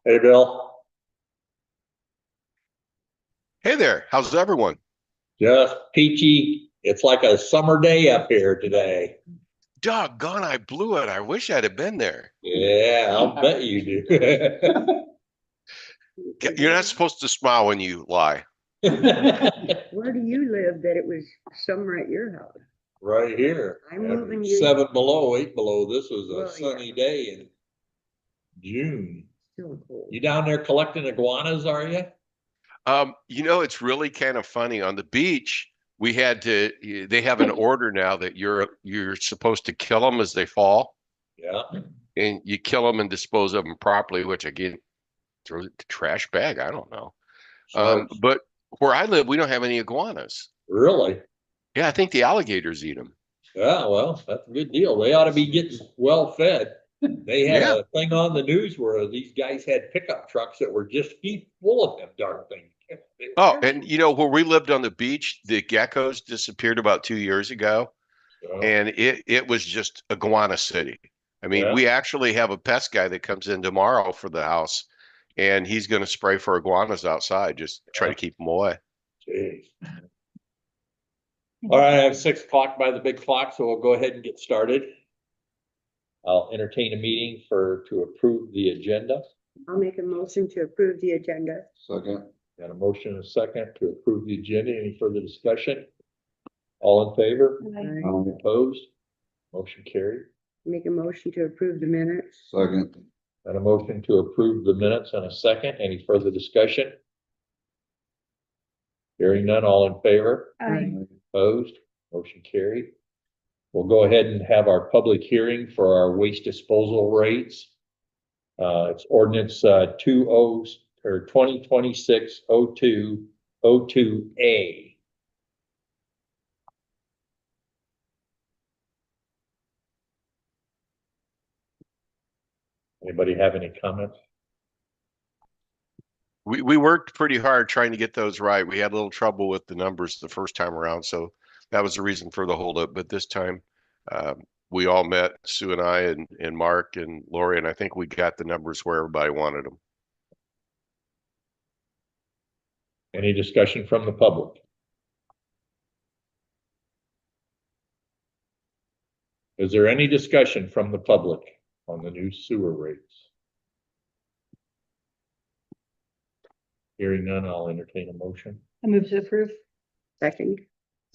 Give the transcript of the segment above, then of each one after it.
Hey, Bill. Hey there, how's everyone? Just peachy. It's like a summer day up here today. Doggone, I blew it. I wish I'd have been there. Yeah, I'll bet you do. You're not supposed to smile when you lie. Where do you live that it was summer at your house? Right here. I'm moving you. 7 below, 8 below. This was a Well, sunny yeah. day in June. Still cold. You down there collecting iguanas, are you? It's really kind of funny. On the beach, they have an order now that you're supposed to kill them as they fall, Yeah. and you kill them and dispose of them properly, which again, throw it in the trash bag. I don't know. Sharks. But where I live, we don't have any iguanas. Really? Yeah, I think the alligators eat them. Yeah, well, that's a good deal. They ought to be getting well fed. They had Yeah. a thing on the news where these guys had pickup trucks that were just heaped full of them darn things. Oh, and where we lived on the beach, the geckos disappeared about 2 years ago, So, and it was just iguana city. I mean, yeah. we actually have a pest guy that comes in tomorrow for the house, and he's going to spray for iguanas outside, just try to keep them away. Jeez. All right, I have 6 o'clock by the big clock, so we'll go ahead and get started. I'll entertain a meeting to approve the agenda. I'll make a motion to approve the agenda. Second. Got a motion and a second to approve the agenda. Any further discussion? All in favor? Aye. Opposed? Motion carried. Make a motion to approve the minutes. Second. Got a motion to approve the minutes and a second. Any further discussion? Hearing none, all in favor? Aye. Opposed? Motion carried. We'll go ahead and have our public hearing for our waste disposal rates. It's ordinance 2026-02-02A. Anybody have any comments? We worked pretty hard trying to get those right. We had a little trouble with the numbers the first time around, so that was the reason for the holdup. But this time, we all met, Sue and I and Mark and Lori, and I think we got the numbers where everybody wanted them. Any discussion from the public? Is there any discussion from the public on the new sewer rates? Hearing none, I'll entertain a motion. I move to approve. Second.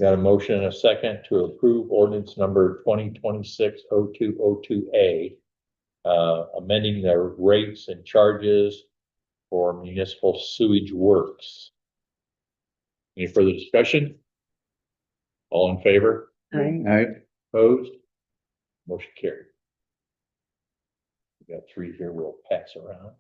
Got a motion and a second to approve ordinance number 2026-02-02A, amending the rates and charges for municipal sewage works. Any further discussion? All in favor? Aye. Opposed? Motion carried. We got 3 here we'll pass around.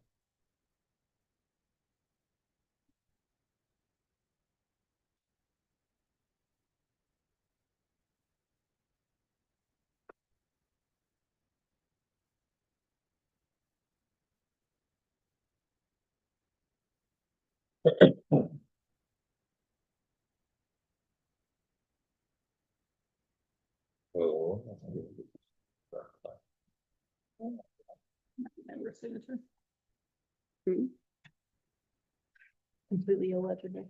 Oh. Member signature. Hmm. Completely illegible.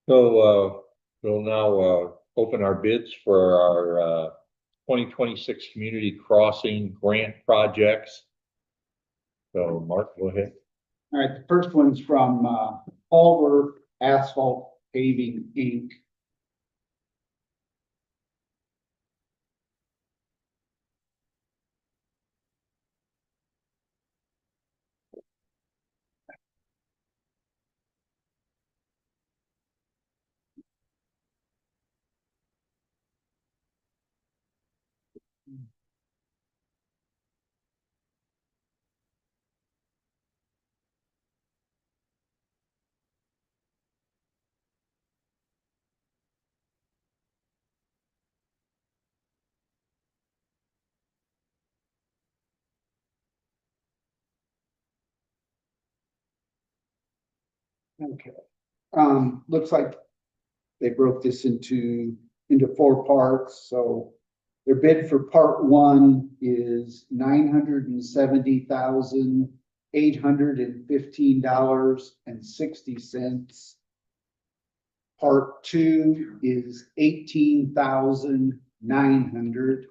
So, we'll now, open our bids for our, 2026 community crossing grant projects. So Mark, go ahead. All right, the first one's from Culver Asphalt Paving, Inc. Okay. Looks like they broke this into four parts, so their bid for part one is $970,815.60. Part two is 18,900.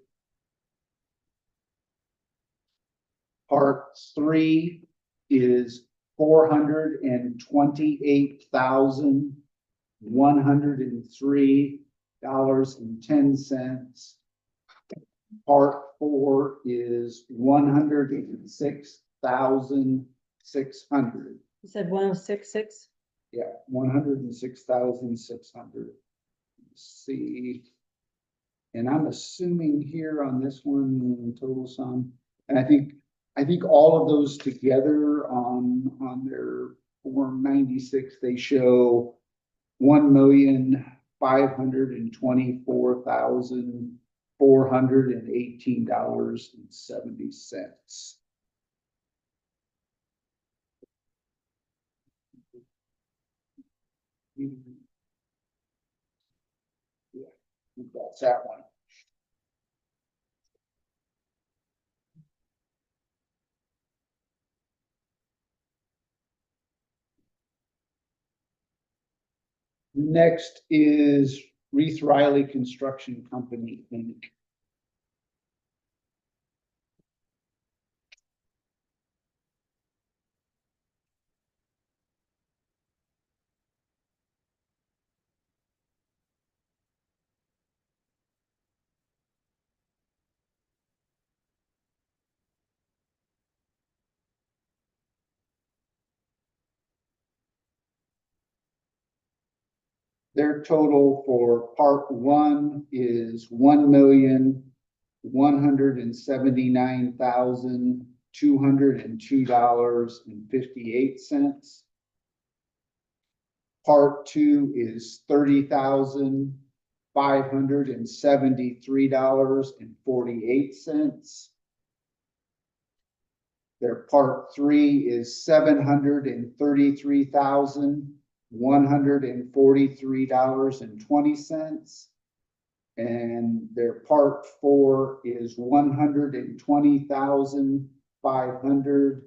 Part three is $428,103.10. Part four is $106,600. You said 106.6? Yeah, $106,600. See. And I'm assuming here on this one, total sum, and I think all of those together on their Form 96, they show $1,524,418.70. Yeah, that's that one. Next is Reith Riley Construction Company, Inc. Their total for part one is $1,179,202.58. Part two is $30,573.48. Their part three is $733,143.20. And their part four is $120,500.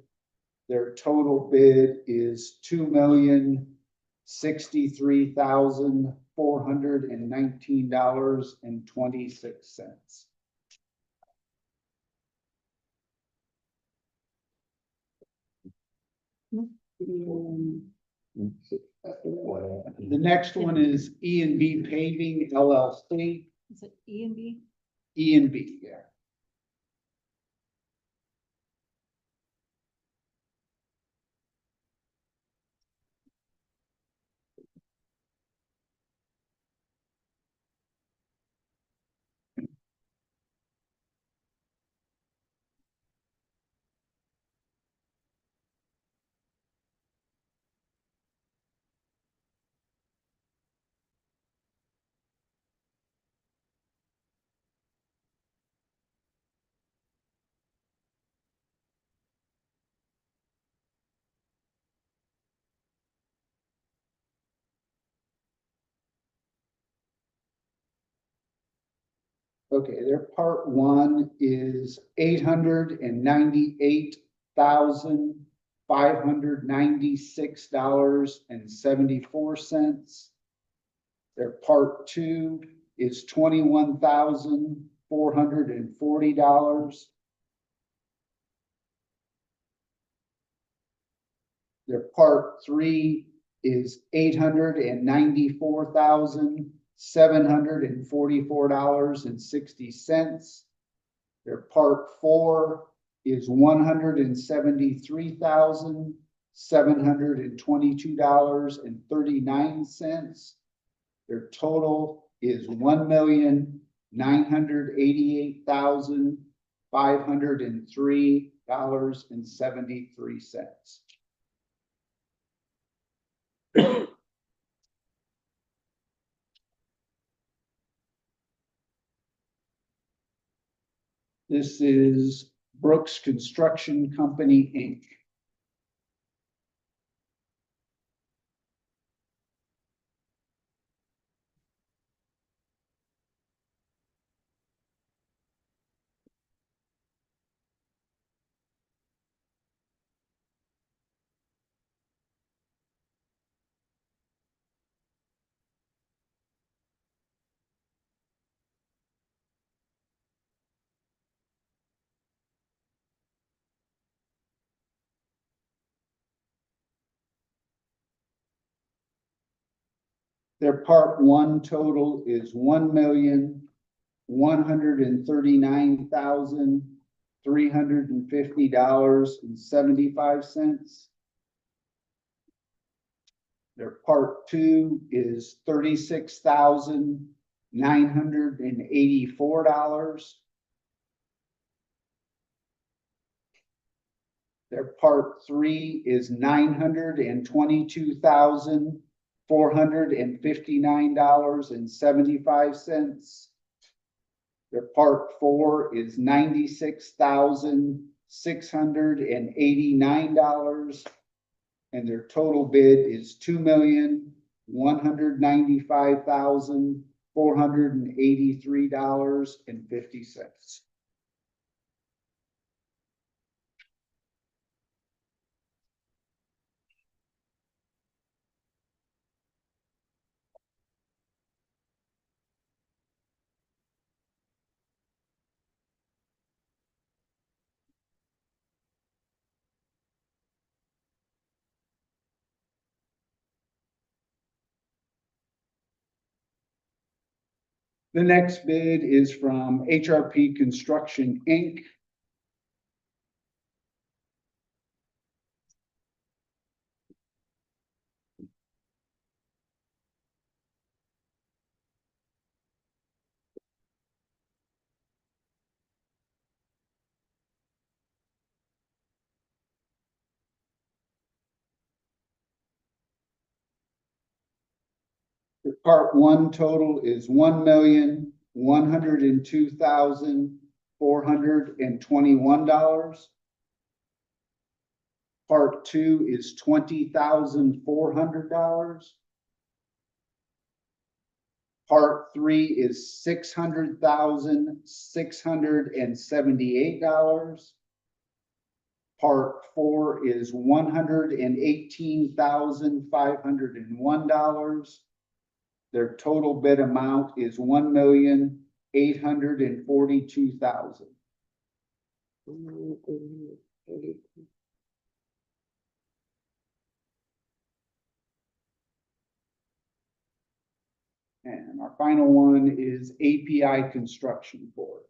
Their total bid is $2,063,419.26. The next one is E&B Paving LLC. Is it E and B? E&B, yeah. Okay, their part one is $898,596.74. Their part two is $21,440. Their part three is $899,744.60. Their part four is $173,722.39. Their total is $1,988,503.73. This is Brooks Construction Company, Inc. Their part one total is $1,139,350.75. Their part two is $36,984. Their part three is $922,459.75. Their part four is $96,689. And their total bid is $2,195,483.50. The next bid is from HRP Construction, Inc. The part one total is $1,102,421. Part two is $20,400. Part three is $600,678. Part four is $118,501. Their total bid amount is $1,842,000. And our final one is API Construction Board.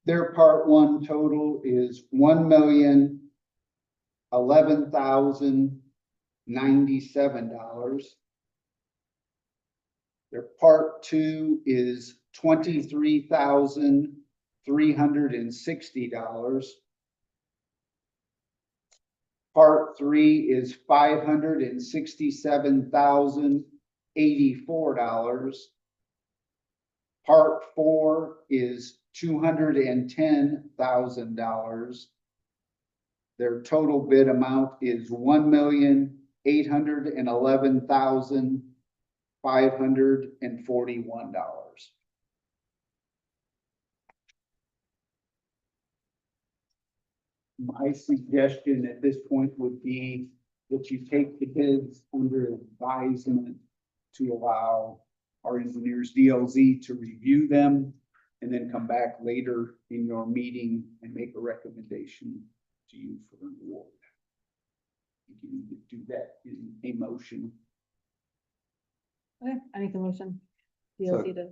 Their part one total is $1,011,097. Their part two is $23,360. Part three is $567,084. Part four is $210,000. Their total bid amount is $1,811,541. My suggestion at this point would be that you take the bids under advisement to allow our engineers DLZ to review them and then come back later in your meeting and make a recommendation to you for an award. You can either do that in a motion. Okay, I make the motion. DLC to.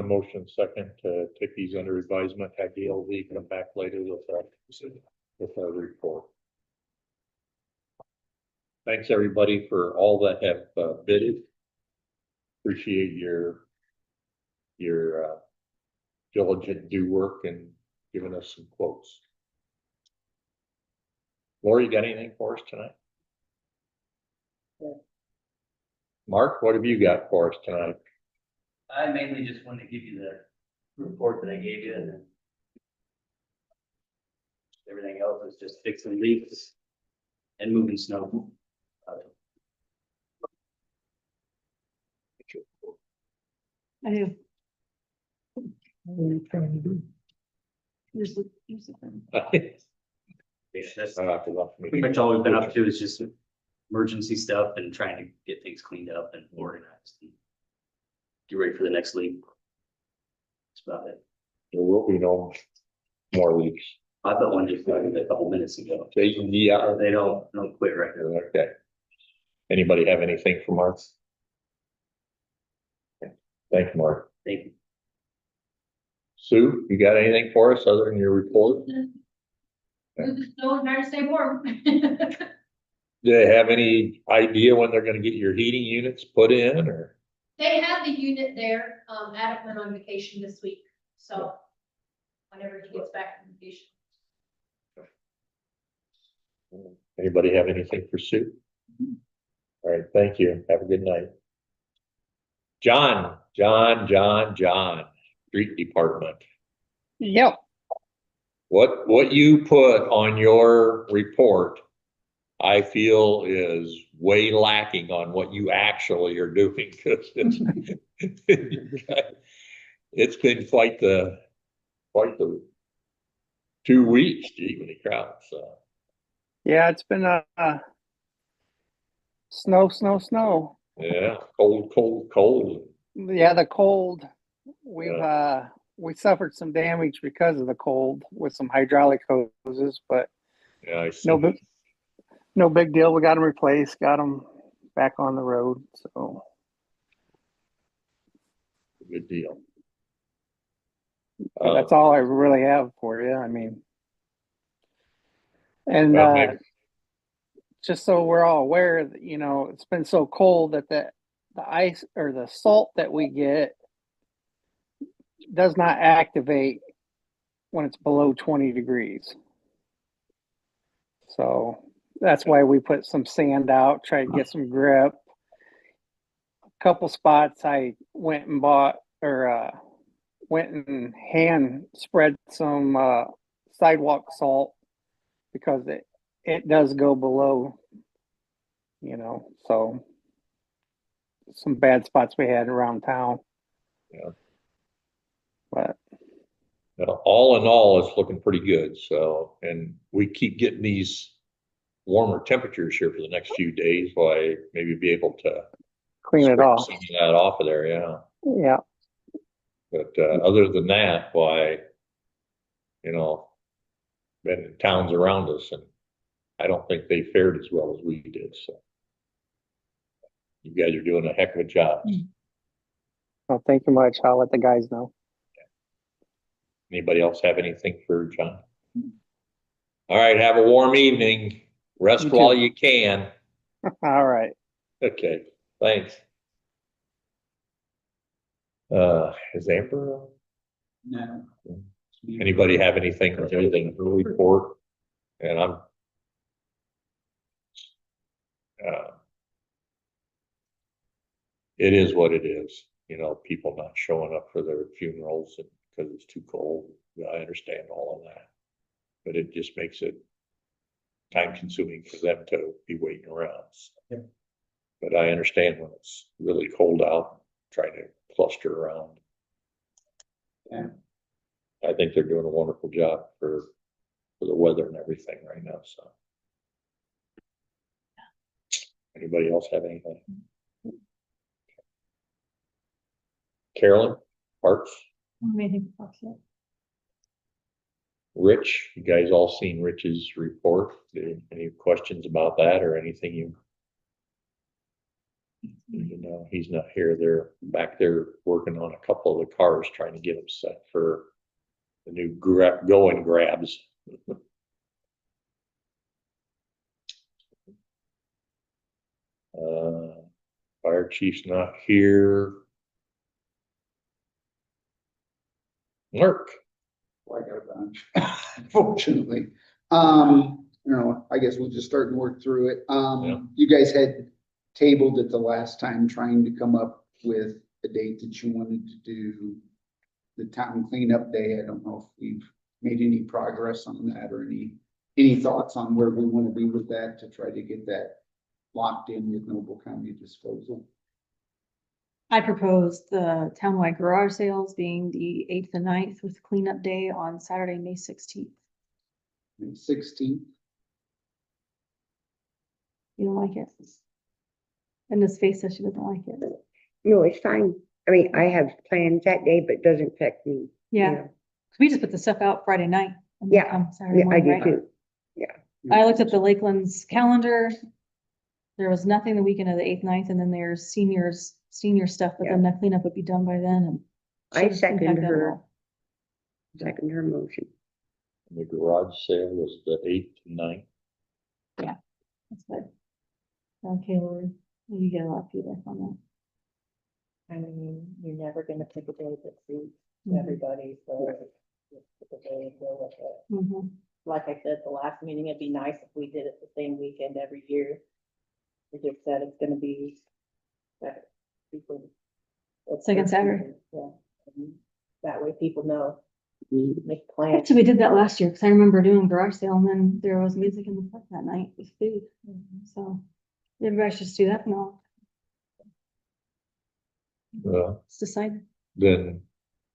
Motion second to take these under advisement, have DLZ come back later with a report. Thanks, everybody, for all that have bidded. Appreciate your diligent do work and giving us some quotes. Lori, you got anything for us tonight? Mark, what have you got for us tonight? I mainly just wanted to give you the report that I gave you, and then everything else is just fixing leaks and moving snow. I do. Use the pen. Yeah, that's Pretty pretty much all we've been up to is just emergency stuff and trying to get things cleaned up and organized. And get ready for the next leak. That's about it. There will be no more leaks. I bet one just started a couple minutes ago. Yeah. They don't quit right now. Okay. Anybody have anything for Mark? Thanks, Mark. Thank you. Sue, you got anything for us other than your report? Move the snow and try to stay warm. Do they have any idea when they're gonna get your heating units put in or? They had the unit there, Adam went on vacation this week, so whenever he gets back from vacation. Anybody have anything for Sue? All right, thank you. Have a good night. John, Street Department. Yep. What you put on your report, I feel is way lacking on what you actually are doing. 'Cause it's been quite the 2 weeks, gee, crowd, so. Yeah, it's been snow. Yeah, cold. Yeah, the cold. We suffered some damage because of the cold with some hydraulic hoses, but Yeah, I see. no big deal. We got them replaced, got them back on the road. So Good deal. that's all I really have for you. I mean, and Well, maybe- just so we're all aware, that, it's been so cold that the ice or the salt that we get does not activate when it's below 20 degrees. So that's why we put some sand out, try to get some grip. A couple spots I went and bought or went and hand spread some sidewalk salt because it does go below, so some bad spots we had around town. Yeah. But All in all, it's looking pretty good. So, and we keep getting these warmer temperatures here for the next few days. Why maybe be able to clean it scrape off. some of that off of there. Yeah. Yeah. But other than that, why, been in towns around us, and I don't think they fared as well as we did. So, you guys are doing a heck of a job. Well, thank you much. I'll let the guys know. Anybody else have anything for John? All right, have a warm evening. Rest You too. while you can. All right. Okay, thanks. Is Amber on? No. Anybody have anything to report? And it is what it is, people not showing up for their funerals and because it's too cold. I understand all of that. But it just makes it time consuming for them to be waiting around. So. But I understand when it's really cold out, trying to cluster around. Yeah. I think they're doing a wonderful job for the weather and everything right now, so. Anybody else have anything? Carolyn, Parks, Amazing. Parks, yeah. Rich, you guys all seen Rich's report? Any questions about that or anything you know, he's not here. They're back there working on a couple of the cars, trying to get them set for the new go and grabs. Fire chief's not here. Mark, Well, I got a bunch, fortunately. You know, I guess we'll just start and work through it. Yeah. You guys had tabled it the last time, trying to come up with a date that you wanted to do the town cleanup day. I don't know if we've made any progress on that or any thoughts on where we want to be with that to try to get that locked in with Noble County Disposal. I proposed the townwide garage sales being the 8th and 9th with cleanup day on Saturday, May 16th. May 16th. You don't like it? And his face says she doesn't like it. No, it's fine. I mean, I have plans that day, but it doesn't affect me. you Yeah, know. 'cause we just put the stuff out Friday night. and they Yeah, come Saturday Yeah, I morning, do right? too. I looked at the Lakeland's calendar. There was nothing the weekend of the 8th, 9th, and then there's senior stuff, but then the cleanup would be done by then and. I shouldn't second impact that at her. all. Second her motion. the garage sale was the 8th and 9th. That's good. Okay, Lori, you get a lot of feedback on that. I mean, you're never gonna pick a day that suits Mhm. everybody, so just pick a day and go with it. Mhm. Like I said, the last meeting, it'd be nice if we did it the same weekend every year. We just said it's gonna be. that people- it's Second first Saturday. weekend, yeah. And that way people know, Mhm. make plans. Actually, we did that last year, because I remember doing garage sale and then there was music in the park that night with food. So everybody should just do that now. Let's decide. Then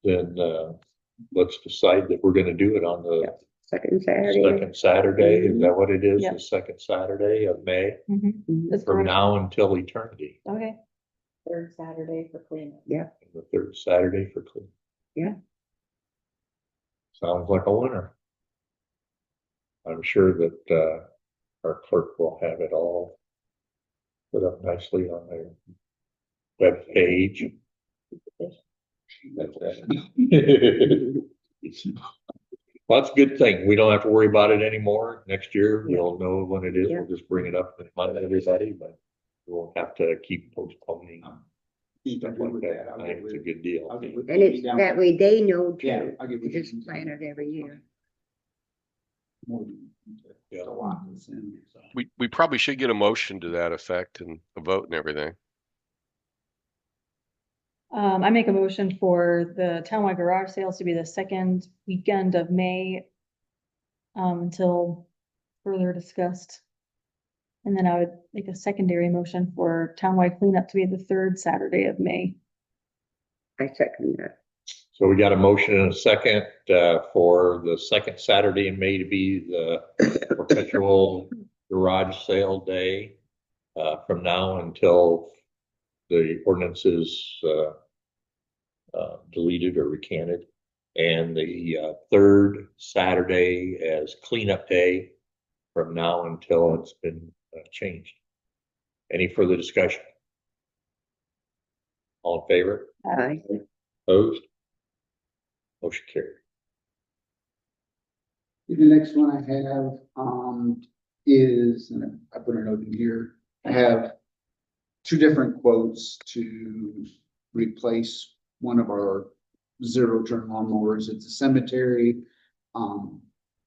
let's decide that we're gonna do it on the Second Saturday. second Saturday. Is that what it is? Yep. The second Saturday of May, Mhm. That's from correct. now until eternity, Okay, Third Saturday for cleanup. the third Saturday for clean. Yeah. Sounds like a winner. I'm sure that, our clerk will have it all put up nicely on their web page. That's that. Well, that's a good thing. We don't have to worry about it anymore. Next year, we'll know when it is. Yeah. We'll just bring it up and remind everybody, but we won't have to keep postponing stuff like that. I think it's a good deal. I'll get with And it's down- that way they know Yeah, too. I'll get We with you. just plan it every year. More than- Yeah. to lock this in, so. We probably should get a motion to that effect and a vote and everything. I make a motion for the townwide garage sales to be the second weekend of May. Until further discussed. And then I would make a secondary motion for townwide cleanup to be the third Saturday of May. I second that. So we got a motion and a second, for the second Saturday in May to be the perpetual garage sale day. From now until the ordinance is, deleted or recanted. And the, third Saturday as cleanup day from now until it's been changed. Any further discussion? All in favor? Aye. Opposed? Motion carried. The next one I have, is, and I put a note in here, I have two different quotes to replace one of our zero turn lawnmowers. It's a cemetery.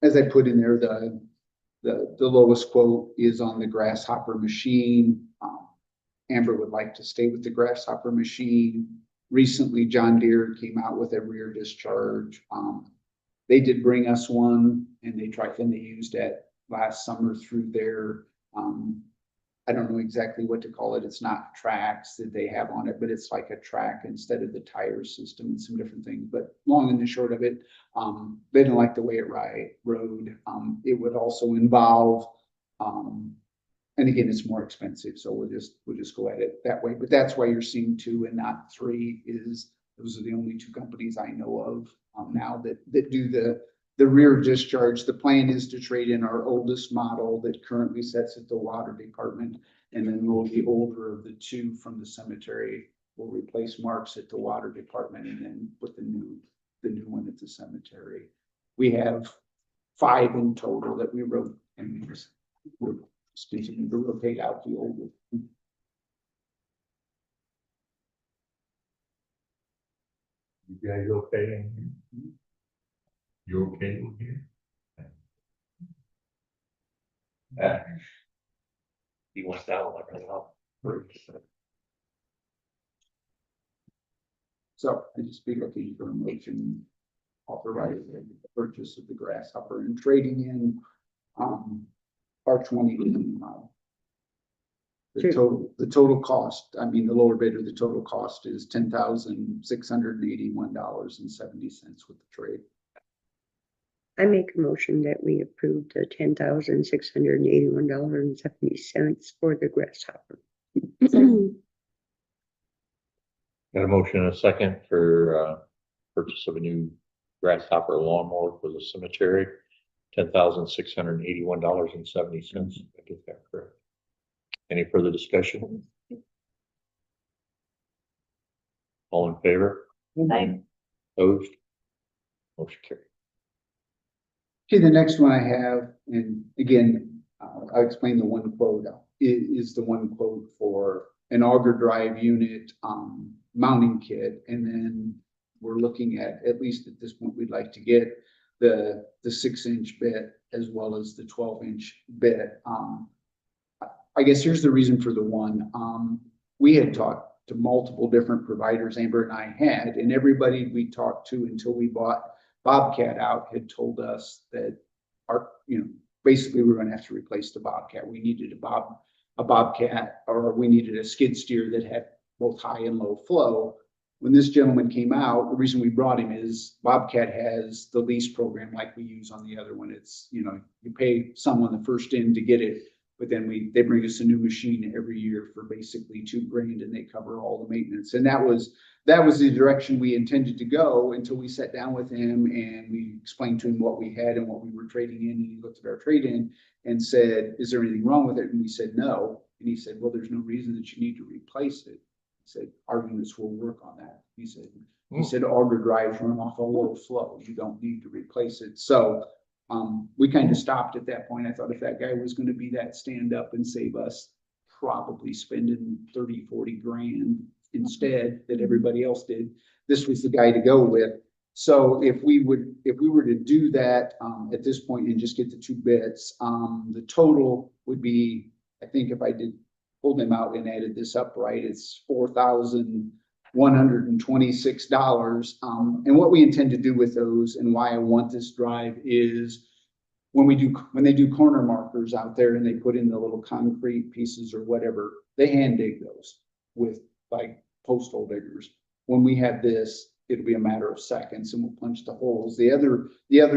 As I put in there, the lowest quote is on the grasshopper machine. Amber would like to stay with the grasshopper machine. Recently, John Deere came out with a rear discharge. They did bring us one and they used at last summer through their, I don't know exactly what to call it. It's not tracks that they have on it, but it's like a track instead of the tire system and some different things. But long and the short of it, they didn't like the way it rode. It would also involve, and again, it's more expensive, so we'll just go at it that way. But that's why you're seeing 2 and not 3, is those are the only 2 companies I know of now that do the rear discharge. The plan is to trade in our oldest model that currently sits at the water department, and then the older of the 2 from the cemetery will replace Mark's at the water department, and then put the new one at the cemetery. We have 5 in total that we wrote, and we're continuing to rotate out the older. You guys okay in here? You okay in here? He wants that one right now. So I just be looking for a motion authorizing the purchase of the grasshopper and trading in our 2018 model. The total cost, I mean, the lower bidder, the total cost is $10,681.70 with the trade. I make a motion that we approve the $10,681.70 for the grasshopper. Got a motion and a second for purchase of a new grasshopper lawnmower for the cemetery, $10,681.70. I get that correct. Any further discussion? All in favor? Aye. Opposed? Motion carried. Okay, the next one I have, and again, I'll explain the one quote, is the one quote for an auger drive unit mounting kit. And then we're looking at least at this point, we'd like to get the 6-inch bit as well as the 12-inch bit. I guess here's the reason for the one. We had talked to multiple different providers, Amber and I had, and everybody we talked to until we bought Bobcat out had told us that basically we were going to have to replace the Bobcat. We needed a Bobcat, or we needed a skid steer that had both high and low flow. When this gentleman came out, the reason we brought him is Bobcat has the lease program like we use on the other one. It's, you pay someone the first in to get it, but then they bring us a new machine every year for basically $2,000, and they cover all the maintenance. And that was the direction we intended to go until we sat down with him and we explained to him what we had and what we were trading in. And he looked at our trade-in and said, "Is there anything wrong with it?" And we said, "No." And he said, "Well, there's no reason that you need to replace it." He said, "Our units will work on that." He said, auger drives run off a low flow. You don't need to replace it. So we kind of stopped at that point. I thought if that guy was going to be that stand up and save us probably spending 30, 40 grand instead that everybody else did, this was the guy to go with. So if we were to do that at this point and just get the 2 bits, the total would be, I think if I did pull them out and added this up right, it's $4,126. And what we intend to do with those and why I want this drive is when they do corner markers out there and they put in the little concrete pieces or whatever, they hand dig those with like postal diggers. When we have this, it'll be a matter of seconds and we'll punch the holes. The other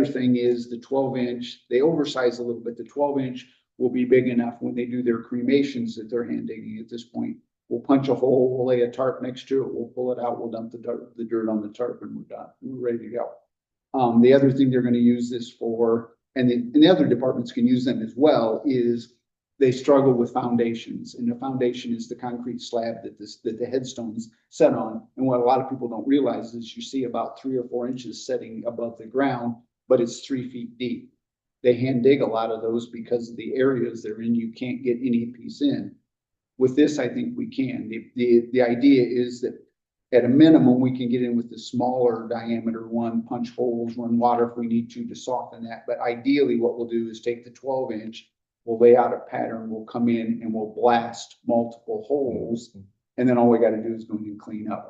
thing is the 12-inch, they oversize a little bit. The 12-inch will be big enough when they do their cremations that they're hand digging at this point. We'll punch a hole, we'll lay a tarp next to it, we'll pull it out, we'll dump the dirt on the tarp, and we're done. We're ready to go. The other thing they're going to use this for, and the other departments can use them as well, is they struggle with foundations. And the foundation is the concrete slab that the headstone's set on. And what a lot of people don't realize is you see about 3 or 4 inches setting above the ground, but it's 3 feet deep. They hand dig a lot of those because of the areas they're in, you can't get any piece in. With this, I think we can. The idea is that at a minimum, we can get in with the smaller diameter one, punch holes, run water if we need to soften that. But ideally, what we'll do is take the 12-inch, we'll lay out a pattern, we'll come in and we'll blast multiple holes And then all we gotta do is go in and clean up.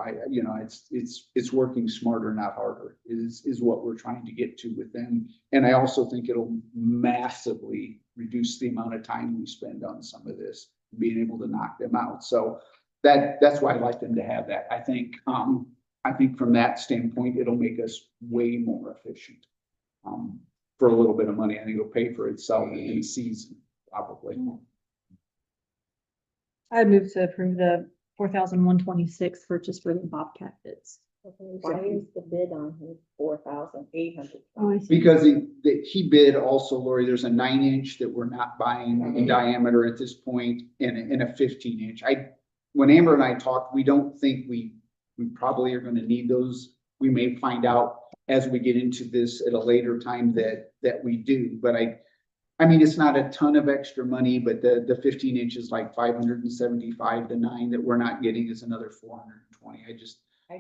It's working smarter, not harder, is what we're trying to get to with them. And I also think it'll massively reduce the amount of time we spend on some of this, being able to knock them out. So that's why I'd like them to have that. I think from that standpoint, it'll make us way more efficient. For a little bit of money, I think it'll pay for itself in the season, probably. I'd move to approve the 4,126 purchase for the Bobcat bids. Why is the bid on here 4,800? Oh, I see. Because he bid also, Lori, there's a 9-inch that we're not buying in diameter at this point, and a 15-inch. When Amber and I talked, we don't think we probably are gonna need those. We may find out as we get into this at a later time that we do, but I mean, it's not a ton of extra money, but the 15-inch is like 575. The 9 that we're not getting is another 420. I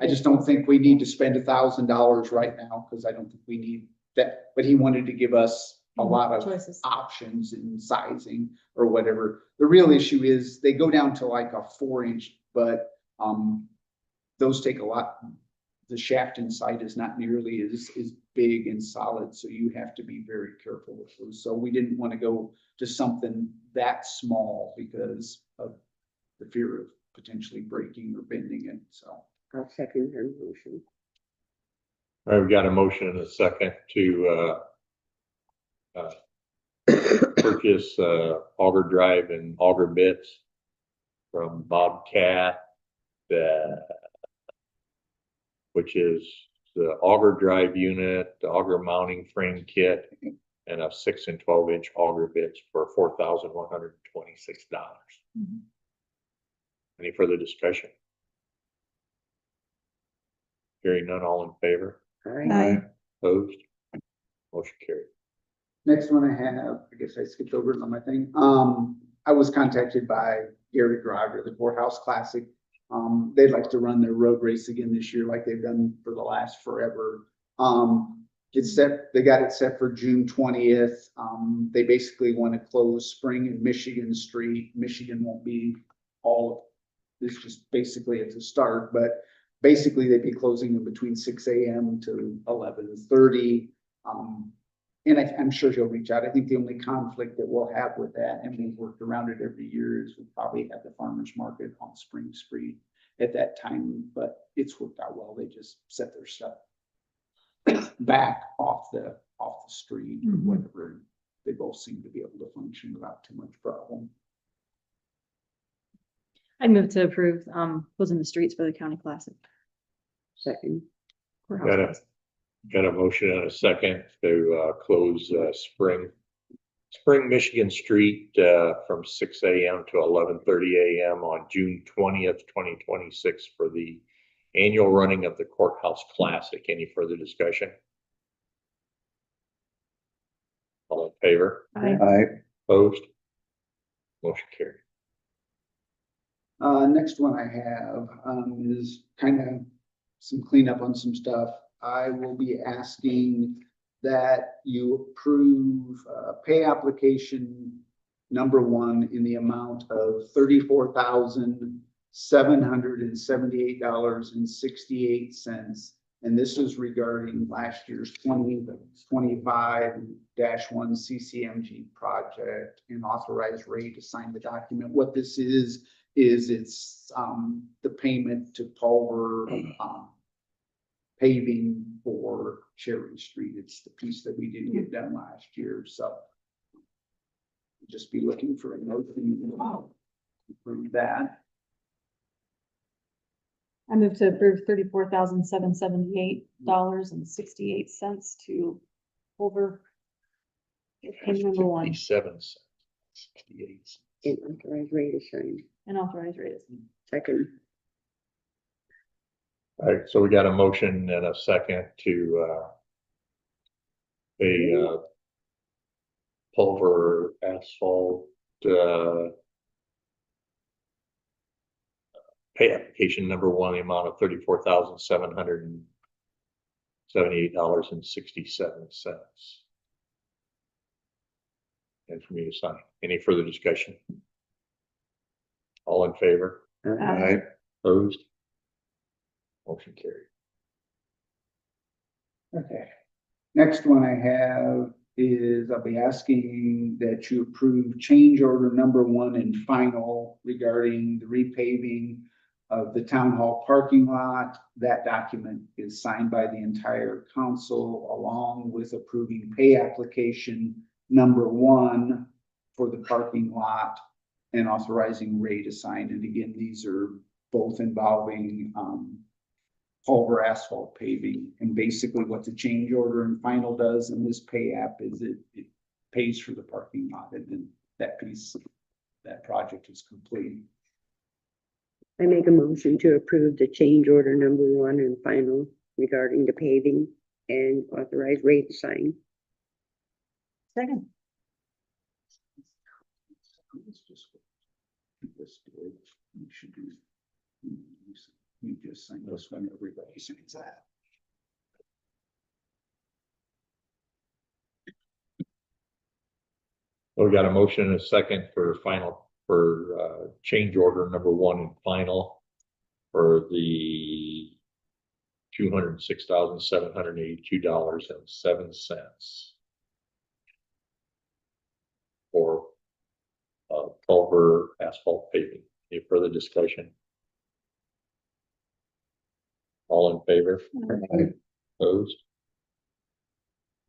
just don't think we need to spend $1,000 right now, because I don't think we need that. But he wanted to give us a lot of Choices. options in sizing or whatever. The real issue is they go down to like a 4-inch, but those take a lot. The shaft inside is not nearly as big and solid, so you have to be very careful with those. So we didn't want to go to something that small because of the fear of potentially breaking or bending it, so. I'll second her motion. All right, we've got a motion and a second to purchase auger drive and auger bits from Bobcat, which is the auger drive unit, the auger mounting frame kit, and a 6 and 12-inch auger bits for $4,126. Mhm. Any further discussion? Hearing none, all in favor? Aye. Opposed? Motion carried. Next one I have, I guess I skipped over it on my thing. I was contacted by Gary Groger, the Courthouse Classic. They'd like to run their road race again this year like they've done for the last forever. They got it set for June 20th. They basically want to close Spring and Michigan Street. Michigan won't be all, it's just basically at the start, but basically they'd be closing them between 6 a.m. to 11:30. And I'm sure he'll reach out. I think the only conflict that we'll have with that, and we've worked around it every year, is we'll probably have the farmer's market on Spring Street at that time, but it's worked out well. They just set their stuff back off the street or Mhm. whatever. They both seem to be able to function without too much problem. I'd move to approve, closing the streets for the county classic. Second. Courthouse Got it. Classic. Got a motion and a second to close Spring Michigan Street from 6 a.m. to 11:30 a.m. on June 20th, 2026 for the annual running of the Courthouse Classic. Any further discussion? All in favor? Aye. Opposed? Motion carried. Next one I have, is kind of some cleanup on some stuff. I will be asking that you approve, pay application number 1 in the amount of $34,778.68. And this is regarding last year's 2025-1 CCMG project, and authorize Ray to sign the document. What this is it's the payment to Pulver paving for Cherry Street. It's the piece that we didn't get done last year, so just be looking for a motion to approve that. I move to approve $34,778.68 to over payment number 1 57 cents. 68 cents. And authorized rate of sign. and authorized rates. Second. All right, so we got a motion and a second to pay Pulver asphalt pay application number 1, the amount of $34,778.67. And for me to sign. Any further discussion? All in favor? Aye. Opposed? Motion carried. Okay. Next one I have is I'll be asking that you approve change order number 1 and final regarding the repaving of the town hall parking lot. That document is signed by the entire council along with approving pay application number 1 for the parking lot and authorizing Ray to sign. And again, these are both involving, Culver asphalt paving, and basically what the change order and final does in this pay app is it pays for the parking lot, and then that piece, that project is complete. I make a motion to approve the change order number 1 and final regarding the paving and authorize Ray to sign. Second. Let's just let's do it. You should do. You just sign this one, everybody signs that. We got a motion and a second for final, for change order number 1 and final for the $206,782.07 for Culver asphalt paving. Any further discussion? All in favor? Opposed?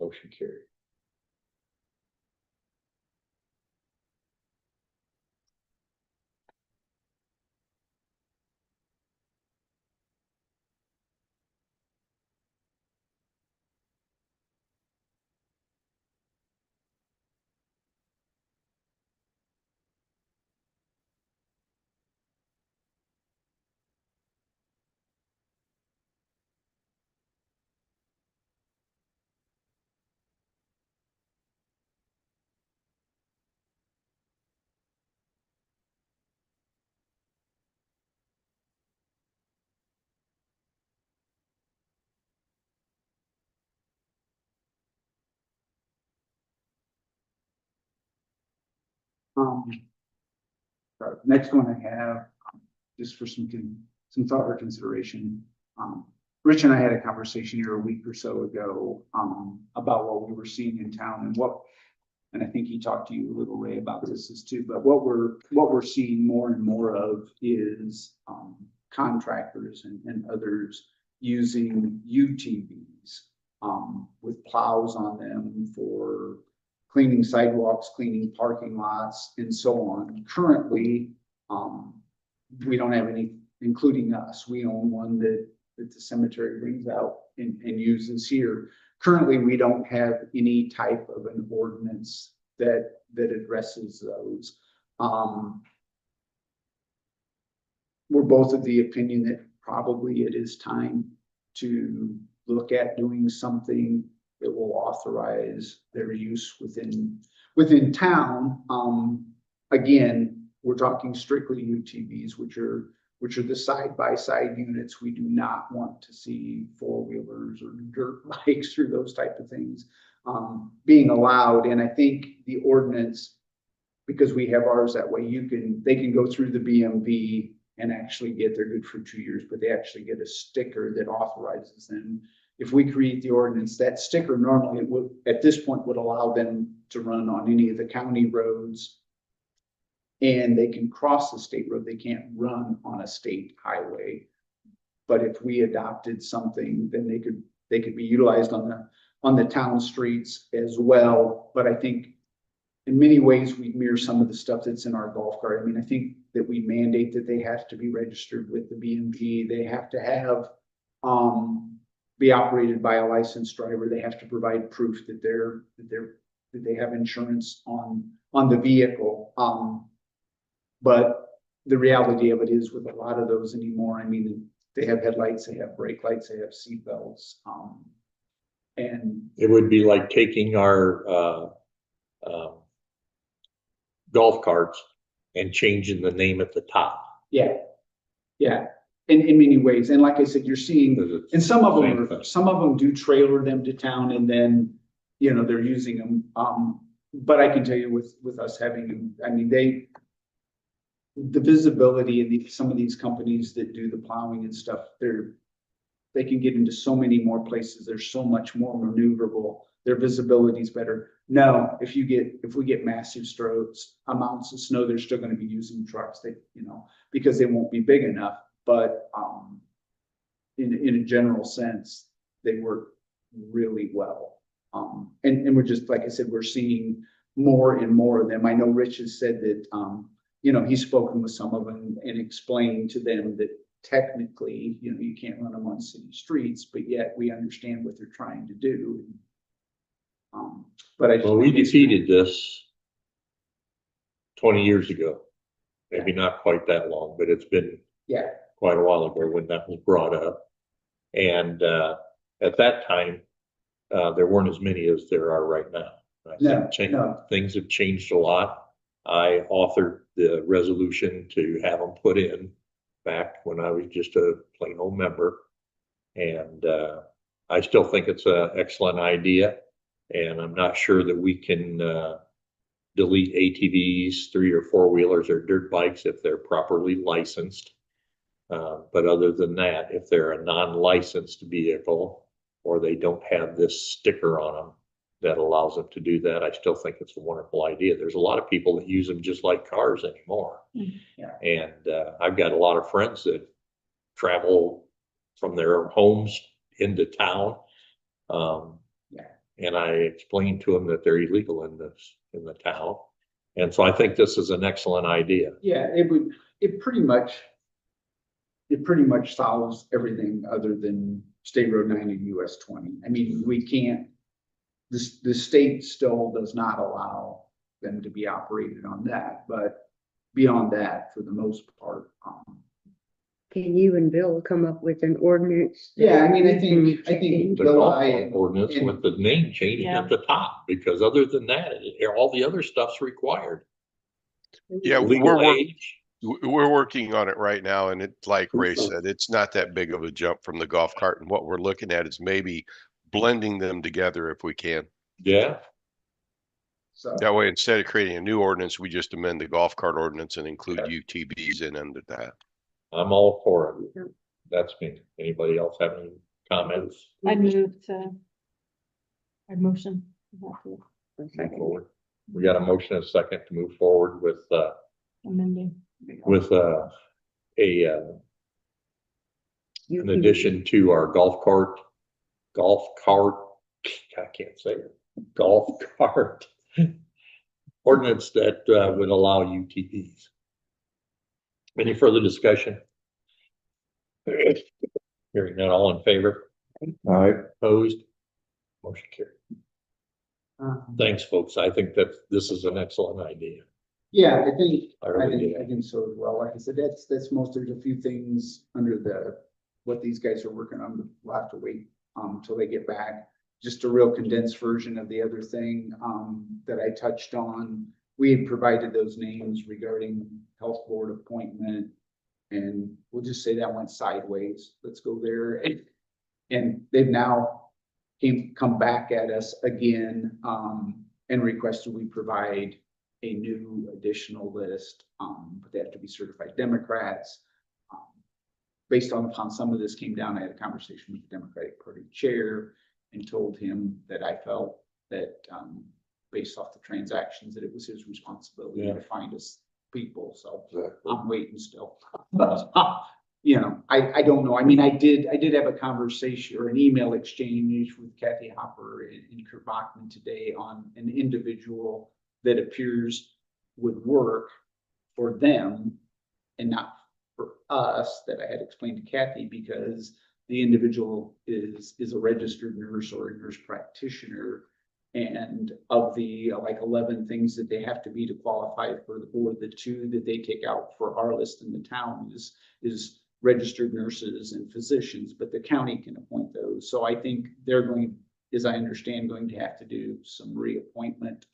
Motion carried. Next one I have, just for some thought or consideration. Rich and I had a conversation here a week or so ago, about what we were seeing in town and I think he talked to you a little, Ray, about this too, but what we're seeing more and more of is, contractors and others using UTVs, with plows on them for cleaning sidewalks, cleaning parking lots, and so on. Currently, we don't have any, including us. We own one that the cemetery brings out and uses here. Currently, we don't have any type of an ordinance that addresses those. We're both of the opinion that probably it is time to look at doing something that will authorize their use within town. Again, we're talking strictly UTVs, which are the side-by-side units. We do not want to see four-wheelers or dirt bikes or those type of things being allowed. And I think the ordinance, because we have ours that way, they can go through the BMV and actually get, they're good for 2 years, but they actually get a sticker that authorizes them. If we create the ordinance, that sticker normally would, at this point, would allow them to run on any of the county roads, and they can cross the state road. They can't run on a state highway. But if we adopted something, then they could be utilized on the town streets as well. But I think in many ways we mirror some of the stuff that's in our golf cart. I mean, I think that we mandate that they have to be registered with the BMV. They have to have be operated by a licensed driver. They have to provide proof that they have insurance on the vehicle. But the reality of it is, with a lot of those anymore, I mean, they have headlights, they have brake lights, they have seat belts. And it would be like taking our golf carts and changing the name at the top. yeah, in many ways. And like I said, you're seeing, and some of them do trailer them to town, and then, they're using them. But I can tell you with us having them, I mean, the visibility in some of these companies that do the plowing and stuff, they can get into so many more places. They're so much more maneuverable. Their visibility is better. No, if we get massive amounts of snow, they're still going to be using trucks. Because they won't be big enough. But in a general sense, they work really well. And we're just, like I said, we're seeing more and more of them. I know Rich has said that, he's spoken with some of them and explained to them that technically, you can't run them on city streets, but yet we understand what they're trying to do. But we defeated this 20 years ago. Maybe not quite that long, but it's been quite a while ago when that was brought up. And at that time, there weren't as many as there are right now. I think things have changed a lot. I authored the resolution to have them put in back when I was just a plain old member. And I still think it's an excellent idea. And I'm not sure that we can delete ATVs, 3 or 4 wheelers, or dirt bikes if they're properly licensed. But other than that, if they're a non-licensed vehicle or they don't have this sticker on them that allows them to do that, I still think it's a wonderful idea. There's a lot of people that use them just like cars anymore. And I've got a lot of friends that travel from their homes into town. And I explained to them that they're illegal in the town. And so I think this is an excellent idea. Yeah, it pretty much solves everything other than State Road 9 and US 20. I mean, we can't, the state still does not allow them to be operated on that, but beyond that, for the most part. Can you and Bill come up with an ordinance? Yeah, I mean, I think The Bill, golf cart ordinance with the name changed at the top, because other than that, all the other stuff's required. Yeah, Legal age. we're working on it right now, and it's like Ray said, it's not that big of a jump from the golf cart. And what we're looking at is maybe blending them together if we can. Yeah. so. That way, instead of creating a new ordinance, we just amend the golf cart ordinance and include UTVs in under that. I'm all for it. That's me. Anybody else have any comments? I'd motion. Move forward. We got a motion and a second to move forward with Amending. in addition to our golf cart, I can't say it, golf cart ordinance that would allow UTVs. Any further discussion? Hearing none, all in favor? Aye. Opposed? Motion carried. Thanks, folks. I think that this is an excellent idea. Yeah, I think so as well. Like I said, there's a few things under what these guys are working on. We'll have to wait till they get back. Just a real condensed version of the other thing that I touched on. We had provided those names regarding health board appointment, and we'll just say that went sideways. Let's go there. And they've now come back at us again and requested we provide a new additional list, but they have to be certified Democrats. Based on how some of this came down, I had a conversation with the Democratic Party chair and told him that I felt that based off the transactions, that it was his responsibility to find us people. So I'm waiting still. I don't know. I mean, I did have a conversation or an email exchange with Kathy Hopper and Kurt Bachman today on an individual that appears would work for them and not for us, that I had explained to Kathy, because the individual is a registered nurse or a nurse practitioner. And of the 11 things that they have to be to qualify for the board, the 2 that they take out for our list in the town is registered nurses and physicians, but the county can appoint those. So I think they're going, as I understand, going to have to do some reappointment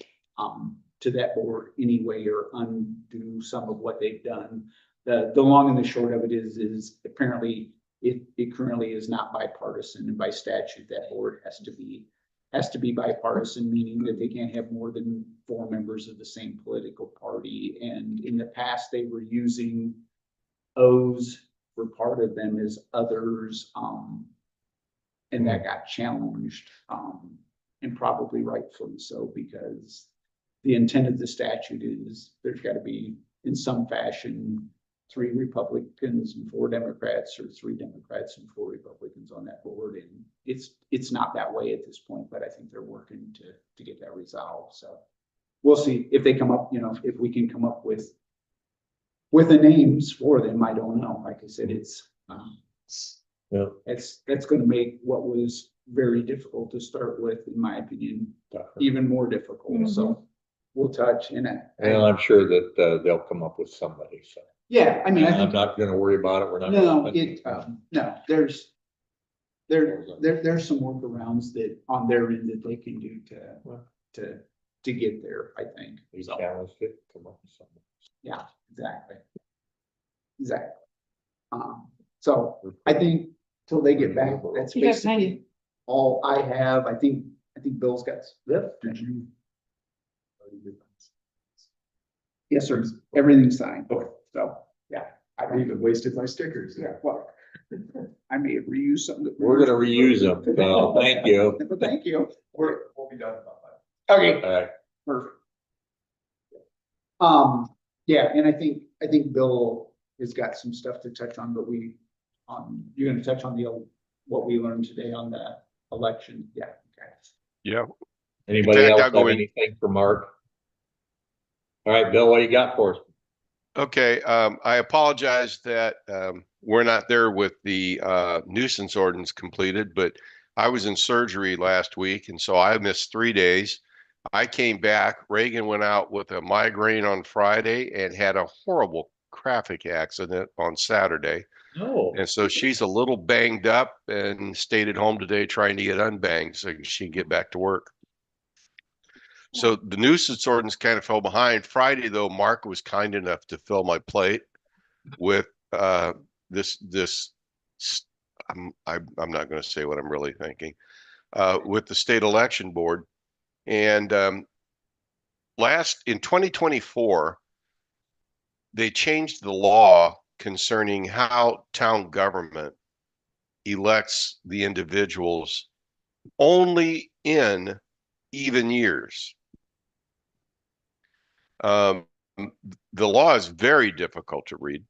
to that board anyway, or undo some of what they've done. The long and the short of it is apparently it currently is not bipartisan, and by statute that board has to be has to be bipartisan, meaning that they can't have more than 4 members of the same political party. And in the past, they were using O's for part of them as others, and that got challenged, and probably rightfully so, because the intent of the statute is there's got to be, in some fashion, 3 Republicans and 4 Democrats, or 3 Democrats and 4 Republicans on that board. And it's not that way at this point, but I think they're working to get that resolved. So we'll see if they come up, if we can come up with the names for them. I don't know. Like I said, Yeah. that's going to make what was very difficult to start with, in my opinion, Tougher. even more difficult. So we'll touch and Well, I'm sure that they'll come up with somebody, so. yeah, I mean, I I'm think, not gonna worry about it, we're not. no, gonna spend- no, there's some workarounds that on their end that they can do to get there, I think. We So, challenged it, come up with something. yeah, exactly. So I think till they get back, that's You got basically all I have. I think Bill's got. Yep. Yes, sir. Everything's signed. So, yeah. I even wasted my stickers. Yeah, well, I may have reused some. We're gonna reuse them, so thank you. Thank you. We'll be done about Okay, All right, perfect. Yeah, and I think Bill has got some stuff to touch on, but you're gonna touch on what we learned today on the election. Yeah, okay. Yeah. anybody fact, else I'll go have in- anything for Mark? All right, Bill, what you got for us? Okay, I apologize that we're not there with the nuisance ordinance completed, but I was in surgery last week, and so I missed 3 days. I came back, Reagan went out with a migraine on Friday and had a horrible traffic accident on Saturday. No. And so she's a little banged up and stayed at home today trying to get unbanged so she can get back to work. So the nuisance ordinance kind of fell behind. Friday, though, Mark was kind enough to fill my plate with this. I'm not going to say what I'm really thinking. With the state election board, and in 2024, they changed the law concerning how town government elects the individuals only in even years. The law is very difficult to read.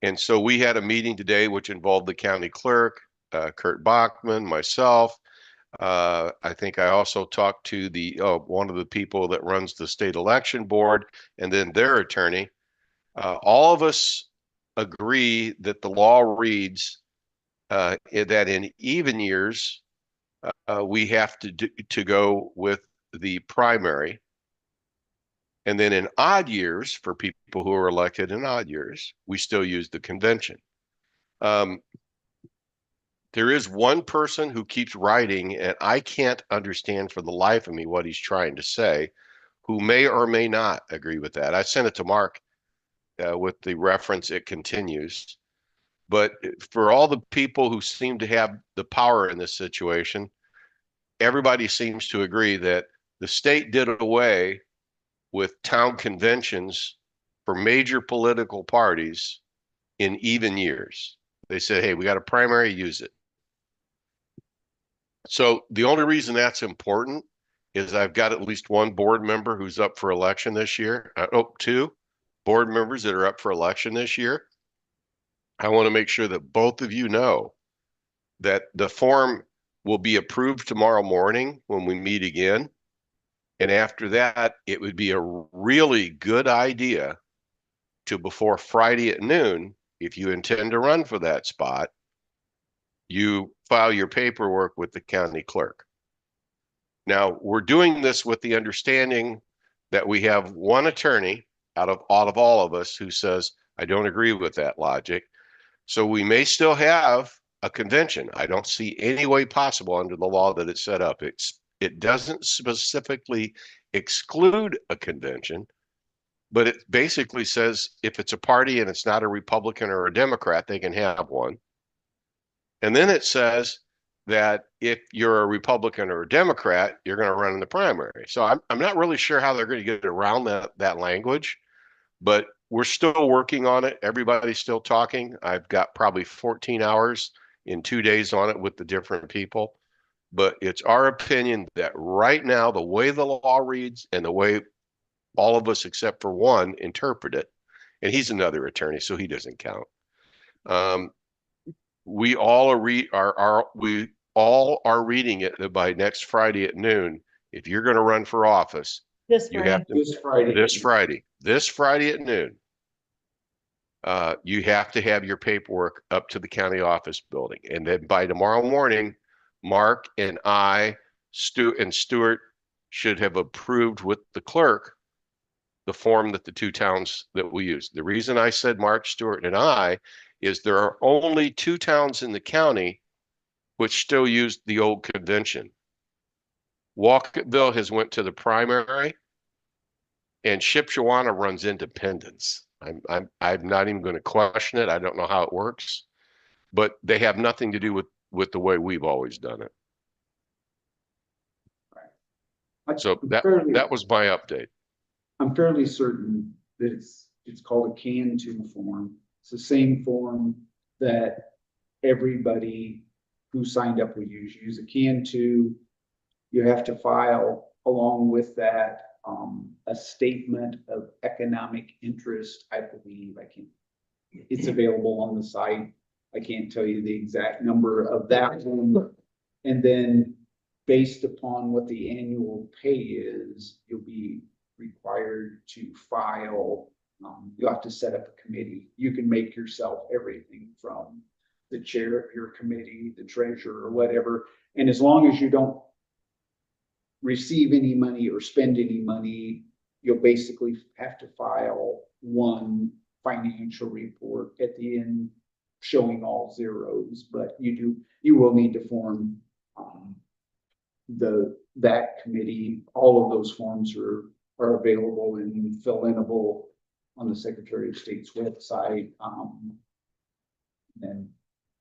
And so we had a meeting today, which involved the county clerk, Kurt Bachman, myself. I think I also talked to one of the people that runs the state election board and then their attorney. All of us agree that the law reads that in even years, we have to go with the primary. And then in odd years, for people who are elected in odd years, we still use the convention. There is one person who keeps writing, and I can't understand for the life of me what he's trying to say, who may or may not agree with that. I sent it to Mark with the reference, it continues. But for all the people who seem to have the power in this situation, everybody seems to agree that the state did away with town conventions for major political parties in even years. They said, hey, we got a primary, use it. So the only reason that's important is I've got at least one board member who's up for election this year. 2 board members that are up for election this year. I want to make sure that both of you know that the form will be approved tomorrow morning when we meet again. And after that, it would be a really good idea to, before Friday at noon, if you intend to run for that spot, you file your paperwork with the county clerk. Now, we're doing this with the understanding that we have one attorney out of all of us who says, I don't agree with that logic. So we may still have a convention. I don't see any way possible under the law that it's set up. It doesn't specifically exclude a convention, but it basically says if it's a party and it's not a Republican or a Democrat, they can have one. And then it says that if you're a Republican or a Democrat, you're going to run in the primary. So I'm not really sure how they're going to get around that language, but we're still working on it. Everybody's still talking. I've got probably 14 hours in 2 days on it with the different people. But it's our opinion that right now, the way the law reads and the way all of us except for one interpret it, and he's another attorney, so he doesn't count. We all are reading it that by next Friday at noon, if you're going to run for office, This you Friday. have to this Friday at noon. You have to have your paperwork up to the county office building, and then by tomorrow morning, Mark and Stuart should have approved with the clerk the form that the two towns that we use. The reason I said Mark, Stewart, and I is there are only 2 towns in the county which still use the old convention. Walketville has went to the primary, and Shipshewana runs independence. I'm not even going to question it. I don't know how it works, but they have nothing to do with the way we've always done it. So that was my update. I'm fairly certain that it's called a can to form. It's the same form that everybody who signed up would use. You use a can to, you have to file along with that a statement of economic interest, I believe. It's available on the site. I can't tell you the exact number of that one. And then based upon what the annual pay is, you'll be required to file. You have to set up a committee. You can make yourself everything from the chair of your committee, the treasurer, or whatever. And as long as you don't receive any money or spend any money, you'll basically have to file one financial report at the end showing all zeros. But you will need to form that committee. All of those forms are available and fill-inable on the Secretary of State's website. And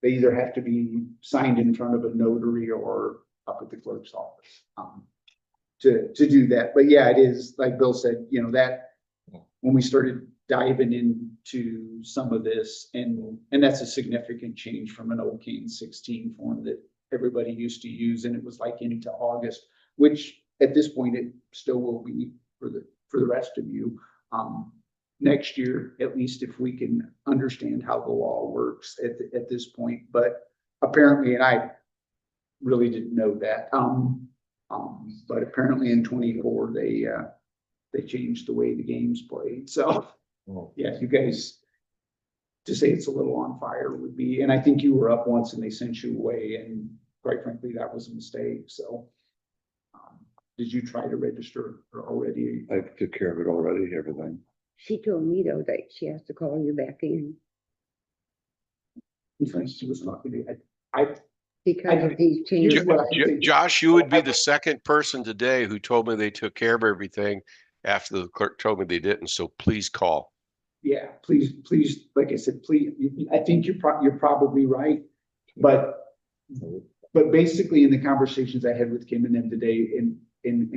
they either have to be signed in front of a notary or up at the clerk's office to do that. But yeah, it is, like Bill said, that when we started diving into some of this, and that's a significant change from an old Kane 16 form that everybody used to use, and it was like into August, which at this point it still will be for the rest of you. Next year, at least if we can understand how the law works at this point. But apparently, and I really didn't know that, but apparently in 24 they changed the way the game's played. So yeah, you guys, to say it's a little on fire would be, and I think you were up once and they sent you away, and quite frankly, that was a mistake. So did you try to register already? I took care of it already, everything. She told me though that she has to call you back in She was talking to you. because of these changes. Josh, you would be the second person today who told me they took care of everything after the clerk told me they didn't. So please call. Yeah, please, like I said, please, I think you're probably right. But basically in the conversations I had with Kim and them today and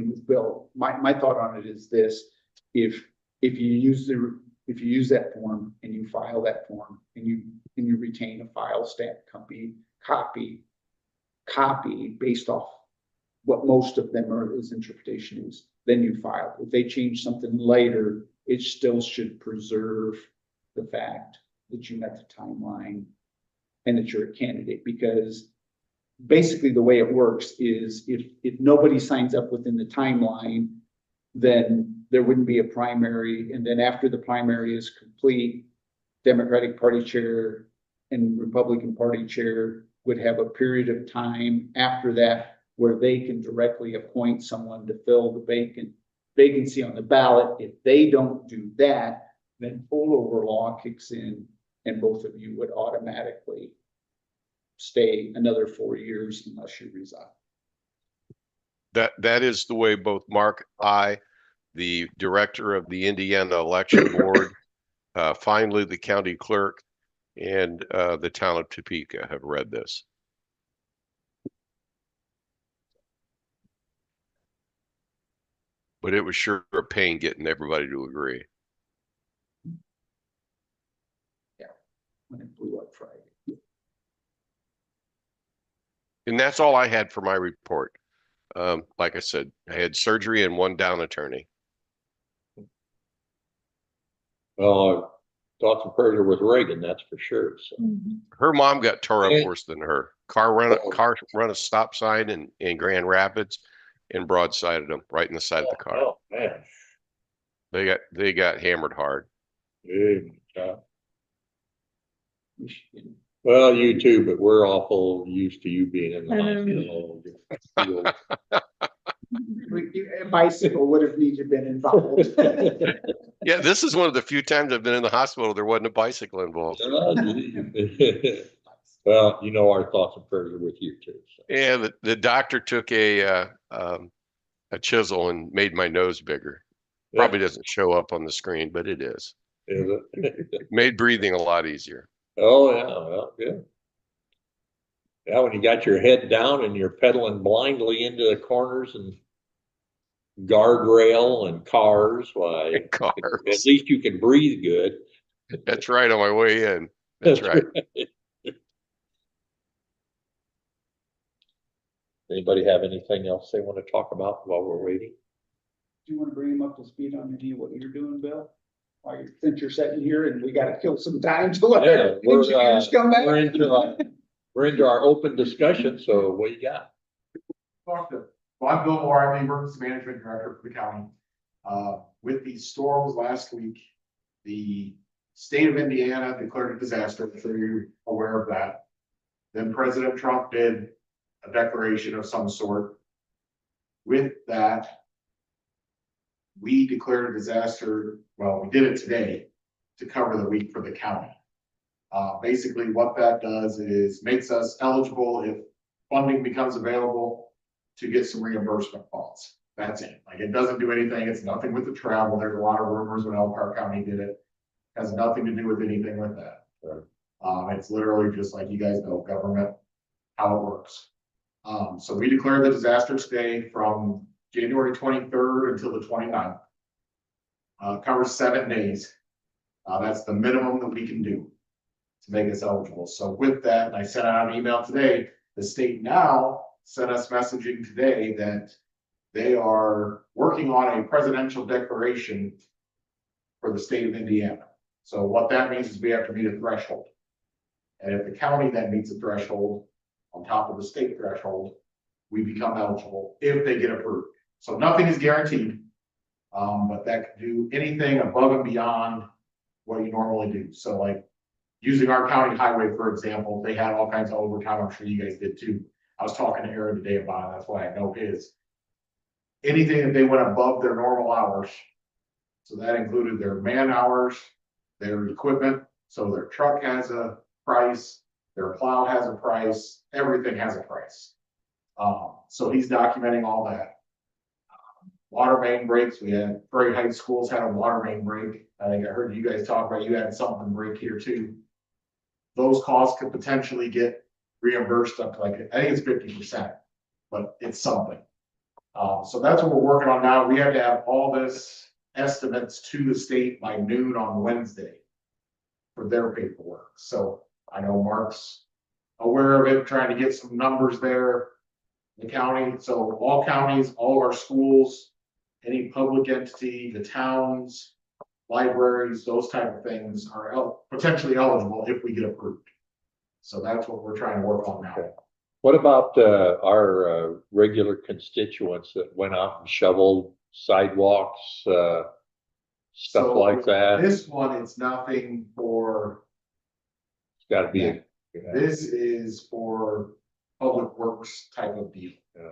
with Bill, my thought on it is this: if you use that form and you file that form and you retain a file stamp copy based off what most of them are, his interpretation is, then you file. If they change something later, it still should preserve the fact that you met the timeline and that you're a candidate. Because basically the way it works is if nobody signs up within the timeline, then there wouldn't be a primary. And then after the primary is complete, Democratic Party chair and Republican Party chair would have a period of time after that where they can directly appoint someone to fill the vacancy on the ballot. If they don't do that, then pullover law kicks in and both of you would automatically stay another 4 years unless you resign. That is the way both Mark, the director of the Indiana Election Board, finally the county clerk, and the town of Topeka have read this. but it was sure a pain getting everybody to agree. When it blew up Friday. And that's all I had for my report. Like I said, I had surgery and one down attorney. Well, thoughts and prayers are with Reagan, that's for sure. So, Her mom got tore up Yeah. worse than her. Car run a stop sign in Grand Rapids and broadsided them right in the side of the car. oh, man. They got hammered hard. Good job. Well, you too, but we're awful used to you being in the hospital. A bicycle would have needed been involved. Yeah, this is one of the few times I've been in the hospital there wasn't a bicycle involved. Well, you know, our thoughts and prayers are with you too. So. Yeah, the doctor took a chisel and made my nose bigger. Probably doesn't show up on the screen, but it is. Is it? Made breathing a lot easier. Oh, yeah, well, good. Yeah, when you got your head down and you're pedaling blindly into the corners and guardrail and cars, why, Cars. at least you can breathe good. That's right, on my way in. That's right. Anybody have anything else they want to talk about while we're waiting? Do you want to bring him up to speed on any of what you're doing, Bill? Since you're sitting here and we gotta kill some time to let our engineers come back. We're into our open discussion, so what you got? Well, I'm Bill Moore, I'm the Emergency Management Director for the county. With the storms last week, the state of Indiana declared a disaster, I'm sure you're aware of that. Then President Trump did a declaration of some sort. With that, we declared a disaster, well, we did it today to cover the week for the county. Basically what that does is makes us eligible if funding becomes available to get some reimbursement funds. That's it. Like, it doesn't do anything. It's nothing with the travel. There's a lot of rumors when Elkhart County did it. Has nothing to do with anything with that. Right. It's literally just like, you guys know, government, how it works. So we declared the disaster stay from January 23rd until the 29th. Covers 7 days. That's the minimum that we can do to make us eligible. So with that, I sent out an email today. The state now sent us messaging today that they are working on a presidential declaration for the state of Indiana. So what that means is we have to meet a threshold. And if the county then meets a threshold on top of the state threshold, we become eligible if they get approved. So nothing is guaranteed, but that could do anything above and beyond what you normally do. So like using our county highway, for example, they had all kinds of overtime. I'm sure you guys did too. I was talking to Aaron today about it. That's why I know his. Anything that they went above their normal hours. So that included their man hours, their equipment. So their truck has a price, their plow has a price, everything has a price. So he's documenting all that. Water main breaks, we had Prairie Heights schools had a water main break. I think I heard you guys talk about, you had something break here too. Those costs could potentially get reimbursed up to like, I think it's 50%, but it's something. So that's what we're working on now. We have to have all this estimates to the state by noon on Wednesday for their paperwork. So I know Mark's aware of it, trying to get some numbers there. The county, so all counties, all of our schools, any public entity, the towns, libraries, those type of things are potentially eligible if we get approved. So that's what we're trying to work on now. Okay. What about our regular constituents that went out and shoveled sidewalks, stuff So like that? This one, it's nothing for, It's got to be. this is for public works type of deal. Yeah.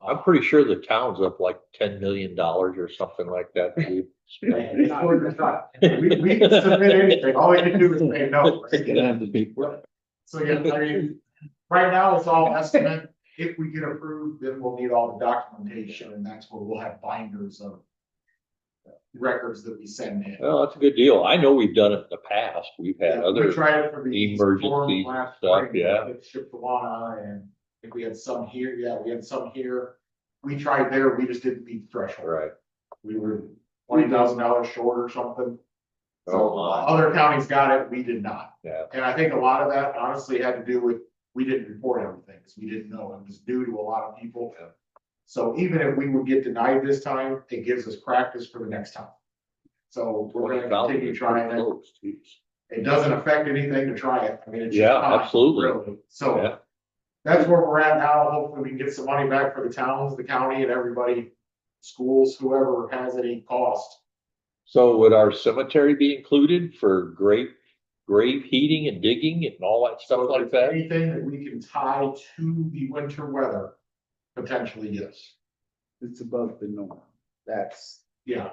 I'm pretty sure the town's up like $10 million or something like that. We can submit anything, all we can do is say no. So yeah, I mean, right now it's all estimate. If we get approved, then we'll need all the documentation, and that's where we'll have binders of records that we send in. Well, that's a good deal. I know we've done it in the past. We've had Yeah, other we tried it for the emergencies and stuff, yeah. Ship to Wana, and if we had some here, yeah, we had some here. We tried there, we just didn't meet the threshold. Right. We were $20,000 short or something. So Oh, my. other counties got it, we did not. Yeah. And I think a lot of that honestly had to do with, we didn't report everything, because we didn't know, it was new to a lot of people. So even if we would get denied this time, it gives us practice for the next time. So we're gonna continue trying it. Close, geez. It doesn't affect anything to try it. I mean, it's just Yeah, time, absolutely. really. So Yeah. that's where we're at now. Hopefully we can get some money back for the towns, the county, and everybody, schools, whoever has any cost. So would our cemetery be included for grave heating and digging and all that stuff So if like there's that? anything that we can tie to the winter weather, potentially, yes. It's above the norm. That's, Yeah,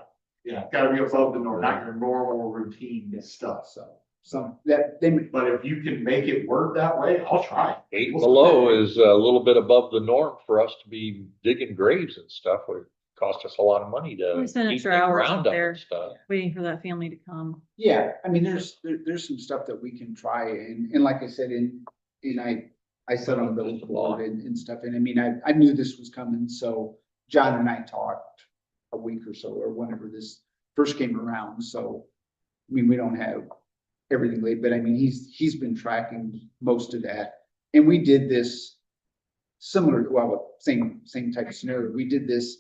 gotta be above the norm, not your normal routine stuff, so. some, that, they, But if you can make it work that way, I'll try. 8 below is a little bit above the norm for us to be digging graves and stuff. Would cost us a lot of money to. We spend keep extra the hours ground out up there. and stuff. Waiting for that family to come. yeah, I mean, there's some stuff that we can try, and like I said, I said on the board and stuff, and I mean, I knew this was coming, so John and I talked a week or so, or whenever this first came around, so, I mean, we don't have everything laid, but I mean, he's been tracking most of that, and we did this similar, well, same type of scenario, we did this,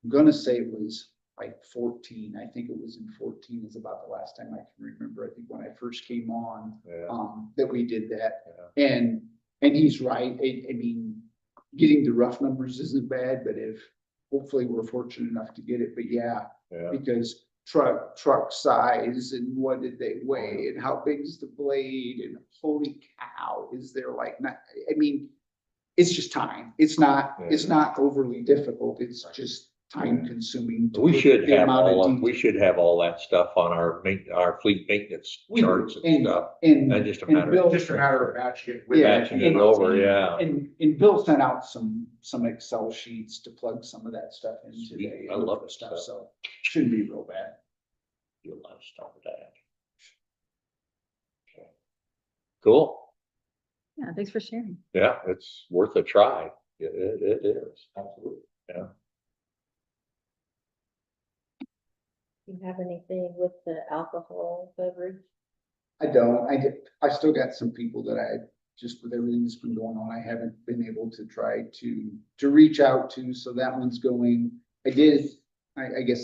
I'm gonna say it was like 14, I think it was in 14 is about the last time I can remember, I think when I first came on, Yeah. that we did that. And he's right, I mean, getting the rough numbers isn't bad, but if, hopefully we're fortunate enough to get it, but yeah, Yeah. because truck size and what did they weigh and how big is the blade and holy cow, is there like, not, I mean, it's just time, it's not overly difficult, it's just time consuming. We should have we should have all that stuff on our fleet maintenance charts and stuff. And just a matter Bill- Just a matter of matching it with. Yeah, Matching it over, yeah. And Bill sent out some Excel sheets to plug some of that stuff in Sweet. today. I and love it, stuff, stuff. so shouldn't be real bad. Do a lot of stuff with that. Okay. Cool. Yeah, thanks for sharing. Yeah, it's worth a try. It is, absolutely, yeah. Do you have anything with the alcohol beverage? I don't, I still got some people that just with everything that's been going on, I haven't been able to try to reach out to, so that one's going. I guess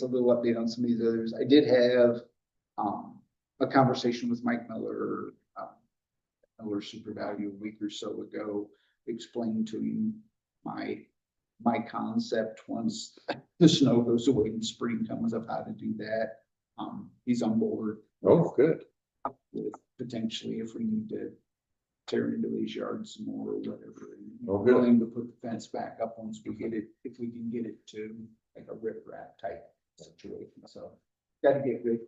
a little update on some of these others. I did have, a conversation with Mike Miller, Miller Super Value a week or so ago, explained to him my concept once the snow goes away and spring comes up, how to do that. He's on board. Oh, good. With potentially if we need to tear into his yard some more or whatever. And Oh, good. willing to put the fence back up once we get it, if we can get it to like a rip wrap type situation. So got to get rid of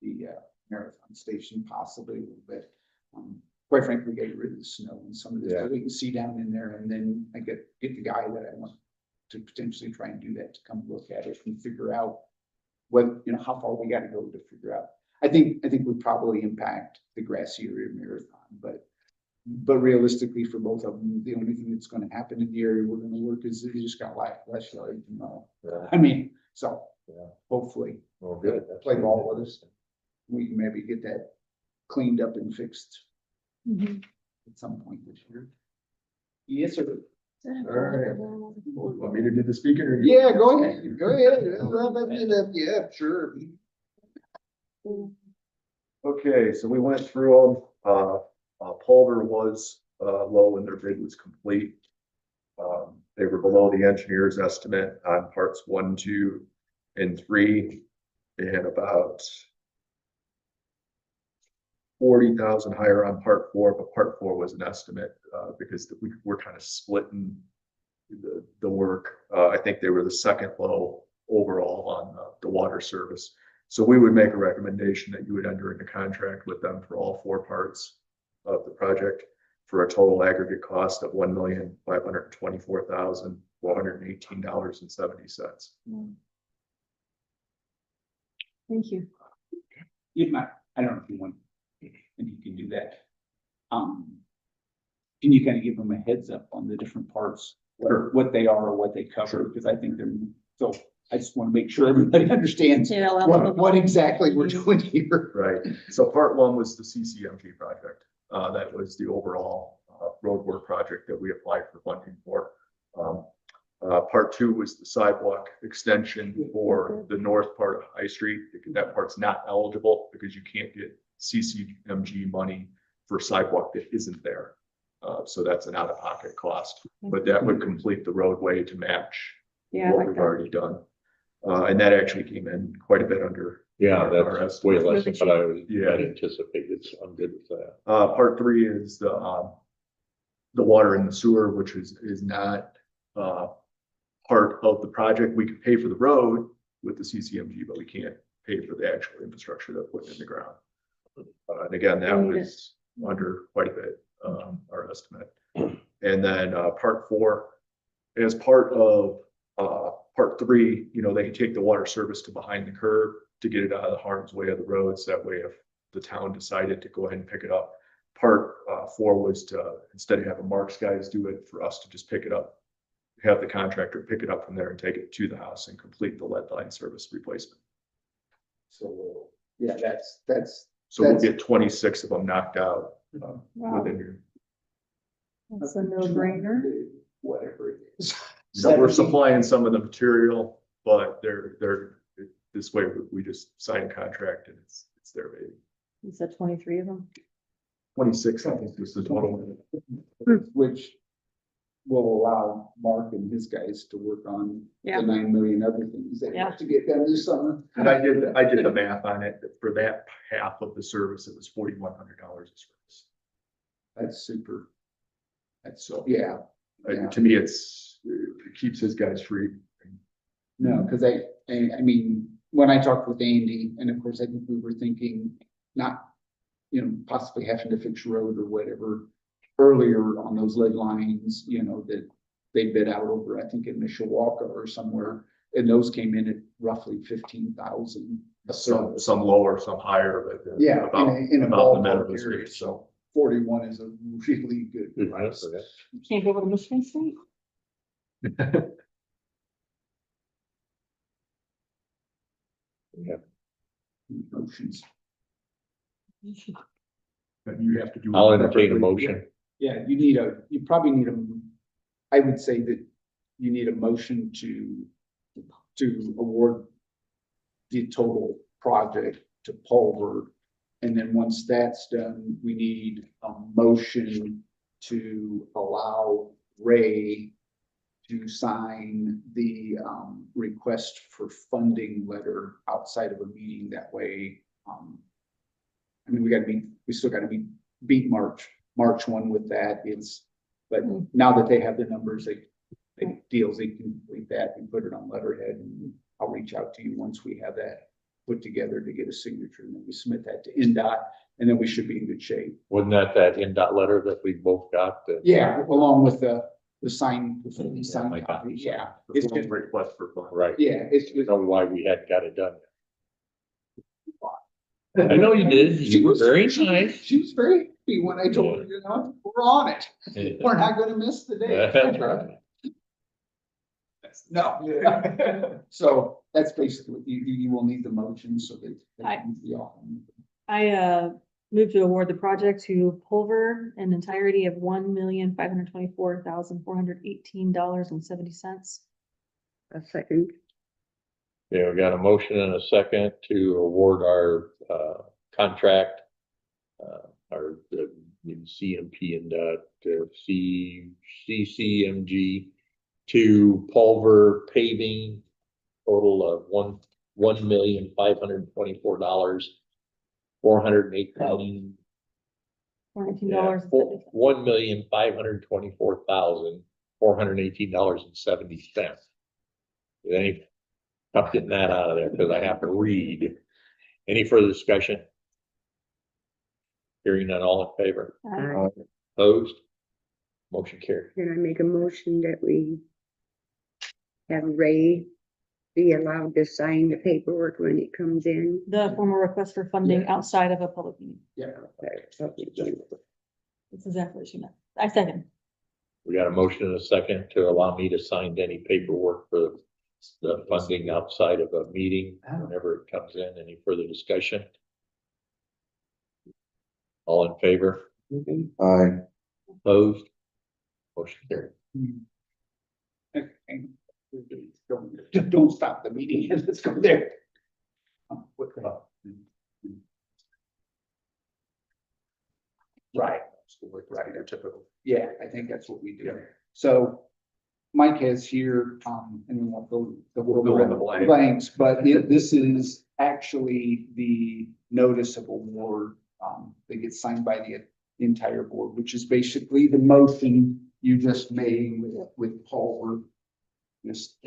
the marathon station possibly a little bit. Quite frankly, get rid of the snow and some of this, Yeah. we can see down in there, and then I get the guy that I want to potentially try and do that, to come look at it and figure out what, how far we got to go to figure out. I think would probably impact the grassy area marathon, but realistically for both of them, the only thing that's going to happen in the area we're going to work is you just got less yard, Yeah. I mean, so Yeah. hopefully Well, good. That's play ball with us. We can maybe get that cleaned up and fixed at some point this year. Yes, sir. Alright. Want me to do the speaking or? Yeah, go ahead. Go ahead. Yeah, sure. Okay, so we went through them. Pulver was low and their bid was complete. They were below the engineer's estimate on parts 1, 2, and 3. They had about 40,000 higher on part 4, but part 4 was an estimate because we're kind of splitting the work. I think they were the second low overall on the water service. So we would make a recommendation that you would enter into contract with them for all 4 parts of the project for a total aggregate cost of $1,524,418.70. Thank you. I don't know if you want, and you can do that. Can you kind of give them a heads up on the different parts, what they are or what they cover? Because I think they're, I just want to make sure everybody understands Yeah, well, what exactly we're doing here. Right, so part one was the CCMG project. That was the overall road work project that we applied for funding for. Part two was the sidewalk extension for the north part of High Street. That part's not eligible because you can't get CCMG money for sidewalk that isn't there. So that's an out-of-pocket cost, but that would complete the roadway to match Yeah, I what like we've that. already done. And that actually came in quite a bit under. Yeah, our that's way estimate. less than what I was, Yeah. had anticipated, so I'm good with that. Part three is the water and the sewer, which is not part of the project. We can pay for the road with the CCMG, but we can't pay for the actual infrastructure that put in the ground. And again, that was under quite a bit, our estimate. And then part four, as part of part three, you know, they can take the water service to behind the curb to get it out of the harm's way of the roads. That way, if the town decided to go ahead and pick it up. Part four was to, instead of having Mark's guys do it, for us to just pick it up, have the contractor pick it up from there and take it to the house and complete the lead line service replacement. So, yeah, that's, So we'll That's- get 26 of them knocked out Wow. within your. That's a no-brainer. whatever it is. So we're supplying some of the material, but they're this way we just sign a contract and it's their baby. You said 23 of them? 26, I think was the total. Which will allow Mark and his guys to work on Yeah. the 9 million other things they Yeah. have to get done this summer. And I did the math on it. For that half of the service, it was $4,100 a service. That's super. That's so, yeah. Yeah. To me, it keeps his guys free. No, because I mean, when I talked with Andy, and of course, I think we were thinking not, you know, possibly having to fix road or whatever earlier on those lead lines, you know, that they bid out over, I think in Mishawaka or somewhere, and those came in at roughly 15,000 a service. Some lower, some higher, but Yeah, about in a about the ballpark middle of the area, street. so 41 is a really good Good price. for that. You can't go over to Michigan State? Yeah. Motions. But you have to do. I'll entertain a motion. Yeah, you probably need I would say that you need a motion to award the total project to Pulver. And then once that's done, we need a motion to allow Ray to sign the request for funding letter outside of a meeting. That way, I mean, we still gotta beat March 1 with that is, but now that they have the numbers, they can complete that and put it on letterhead, and I'll reach out to you once we have that put together to get a signature, and then we submit that to NDOT, and then we should be in good shape. Wasn't that NDOT letter that we both got? Yeah, along with the sign, the Yeah, signed my copy, copy. yeah. The It's formal just, request for funds. Right. yeah, it's I just. know why we hadn't got it done. I know you did. You were very nice. She was very happy when I told her, you know, we're on it. Yeah. We're not gonna miss the day. That's right. No. So that's basically, what you will need the motion so that. I move to award the project to Pulver an entirety of $1,524,418.70. A second. Yeah, we got a motion and a second to award our contract. Our CMP and CCMG to Pulver paving, total of $1,524,408. $418. $1,524,418.70. It ain't tough getting that out of there because I have to read. Any further discussion? Hearing none, all in favor? Opposed? Motion carried. Can I make a motion that we have Ray be allowed to sign the paperwork when it comes in? The formal request for funding Yeah. outside of a public meeting. Yeah. That's exactly what she meant. I second. We got a motion and a second to allow me to sign any paperwork for the funding outside of a meeting, whenever it comes in. Any further discussion? All in favor? Aye. Opposed? Motion carried. Don't stop the meeting, let's go there. Right, right, typical. Yeah, I think that's what we do. So Mike has here, and then we'll go, we'll go in the blanks, but this is actually the notice of award, that gets signed by the entire board, which is basically the motion you just made with Paul. We're just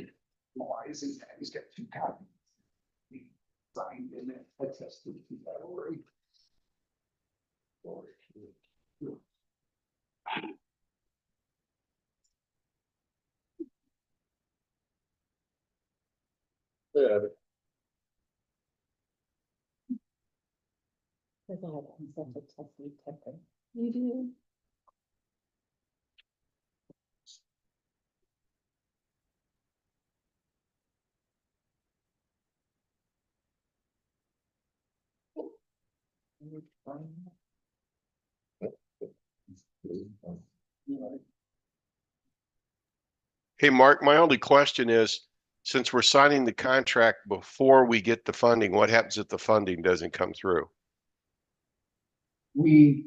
memorializing that. He's got 2 copies. He signed in it, attested to that already. Yeah, There's a lot of conceptual testing, testing. You do. Hey, Mark, my only question is, since we're signing the contract before we get the funding, what happens if the funding doesn't come through? We're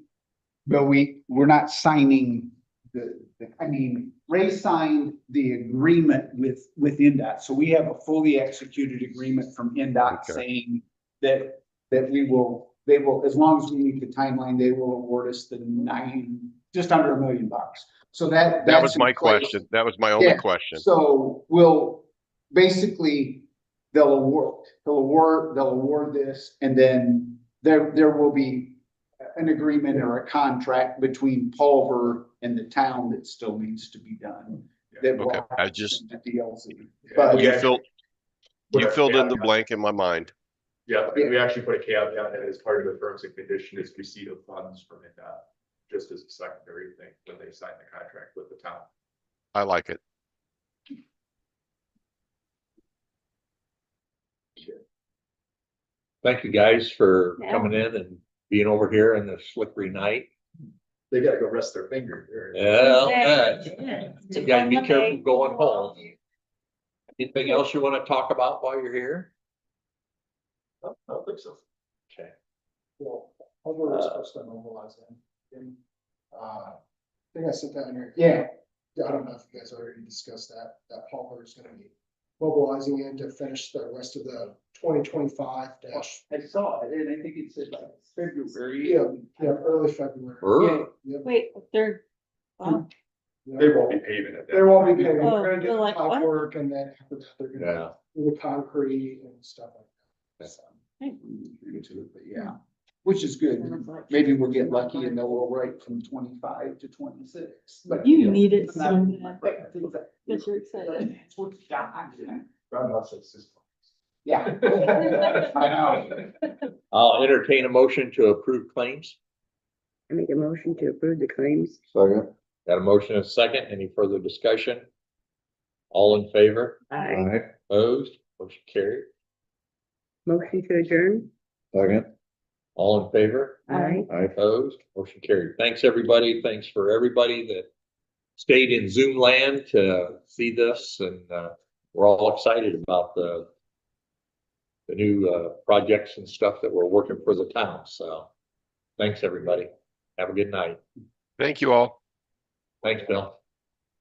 not signing I mean, Ray signed the agreement with NDOT. So we have a fully executed agreement from NDOT Okay. saying that they will, as long as we meet the timeline, they will award us just under $1 million. So That that's was my in place. question. That was my only Yeah. question. So basically, they'll award this, and then there will be an agreement or a contract between Pulver and the town that still needs to be done. That will Okay, I have just- the DLC. But You filled in the blank in my mind. Yeah, we actually put a caveat that as part of the terms and condition is receipt of funds from it, just as a secondary thing when they sign the contract with the town. I like it. thank you guys for Yeah. coming in and being over here in the slippery night. They gotta go rest their finger. Yeah, Yeah. you guys be careful going home. Anything else you want to talk about while you're here? I don't think so. Okay. Well, Pulver was supposed to mobilize them. And, I think I sent that in here. yeah, I don't know if you guys already discussed that Pulver is gonna be mobilizing in to finish the rest of the 2025 dash. I saw it, and I think it said like February. Yeah, early February. Or- Yep. Wait, they're, wow. They won't be paving it. They won't be paving. Oh, We're gonna they're do the like, pipe what? work, and then after that, they're Yeah. gonna do the concrete and stuff like that. So, But yeah, which is good. Maybe we'll get lucky and they'll roll right from 25 to 26. But You need it so Not- bad. Right, exactly. That you're excited. That's what God, Roundhouse system. yeah. I know. I'll entertain a motion to approve claims. I make a motion to approve the claims. Second. Got a motion and a second. Any further discussion? All in favor? Aye. Opposed? Motion carried. Motion to adjourn. Second. All in favor? Aye. Opposed? Motion carried. Thanks, everybody. Thanks for everybody that stayed in Zoom land to see this, and we're all excited about the new projects and stuff that we're working for the town. So thanks, everybody. Have a good night. Thank you all. Thanks, Bill.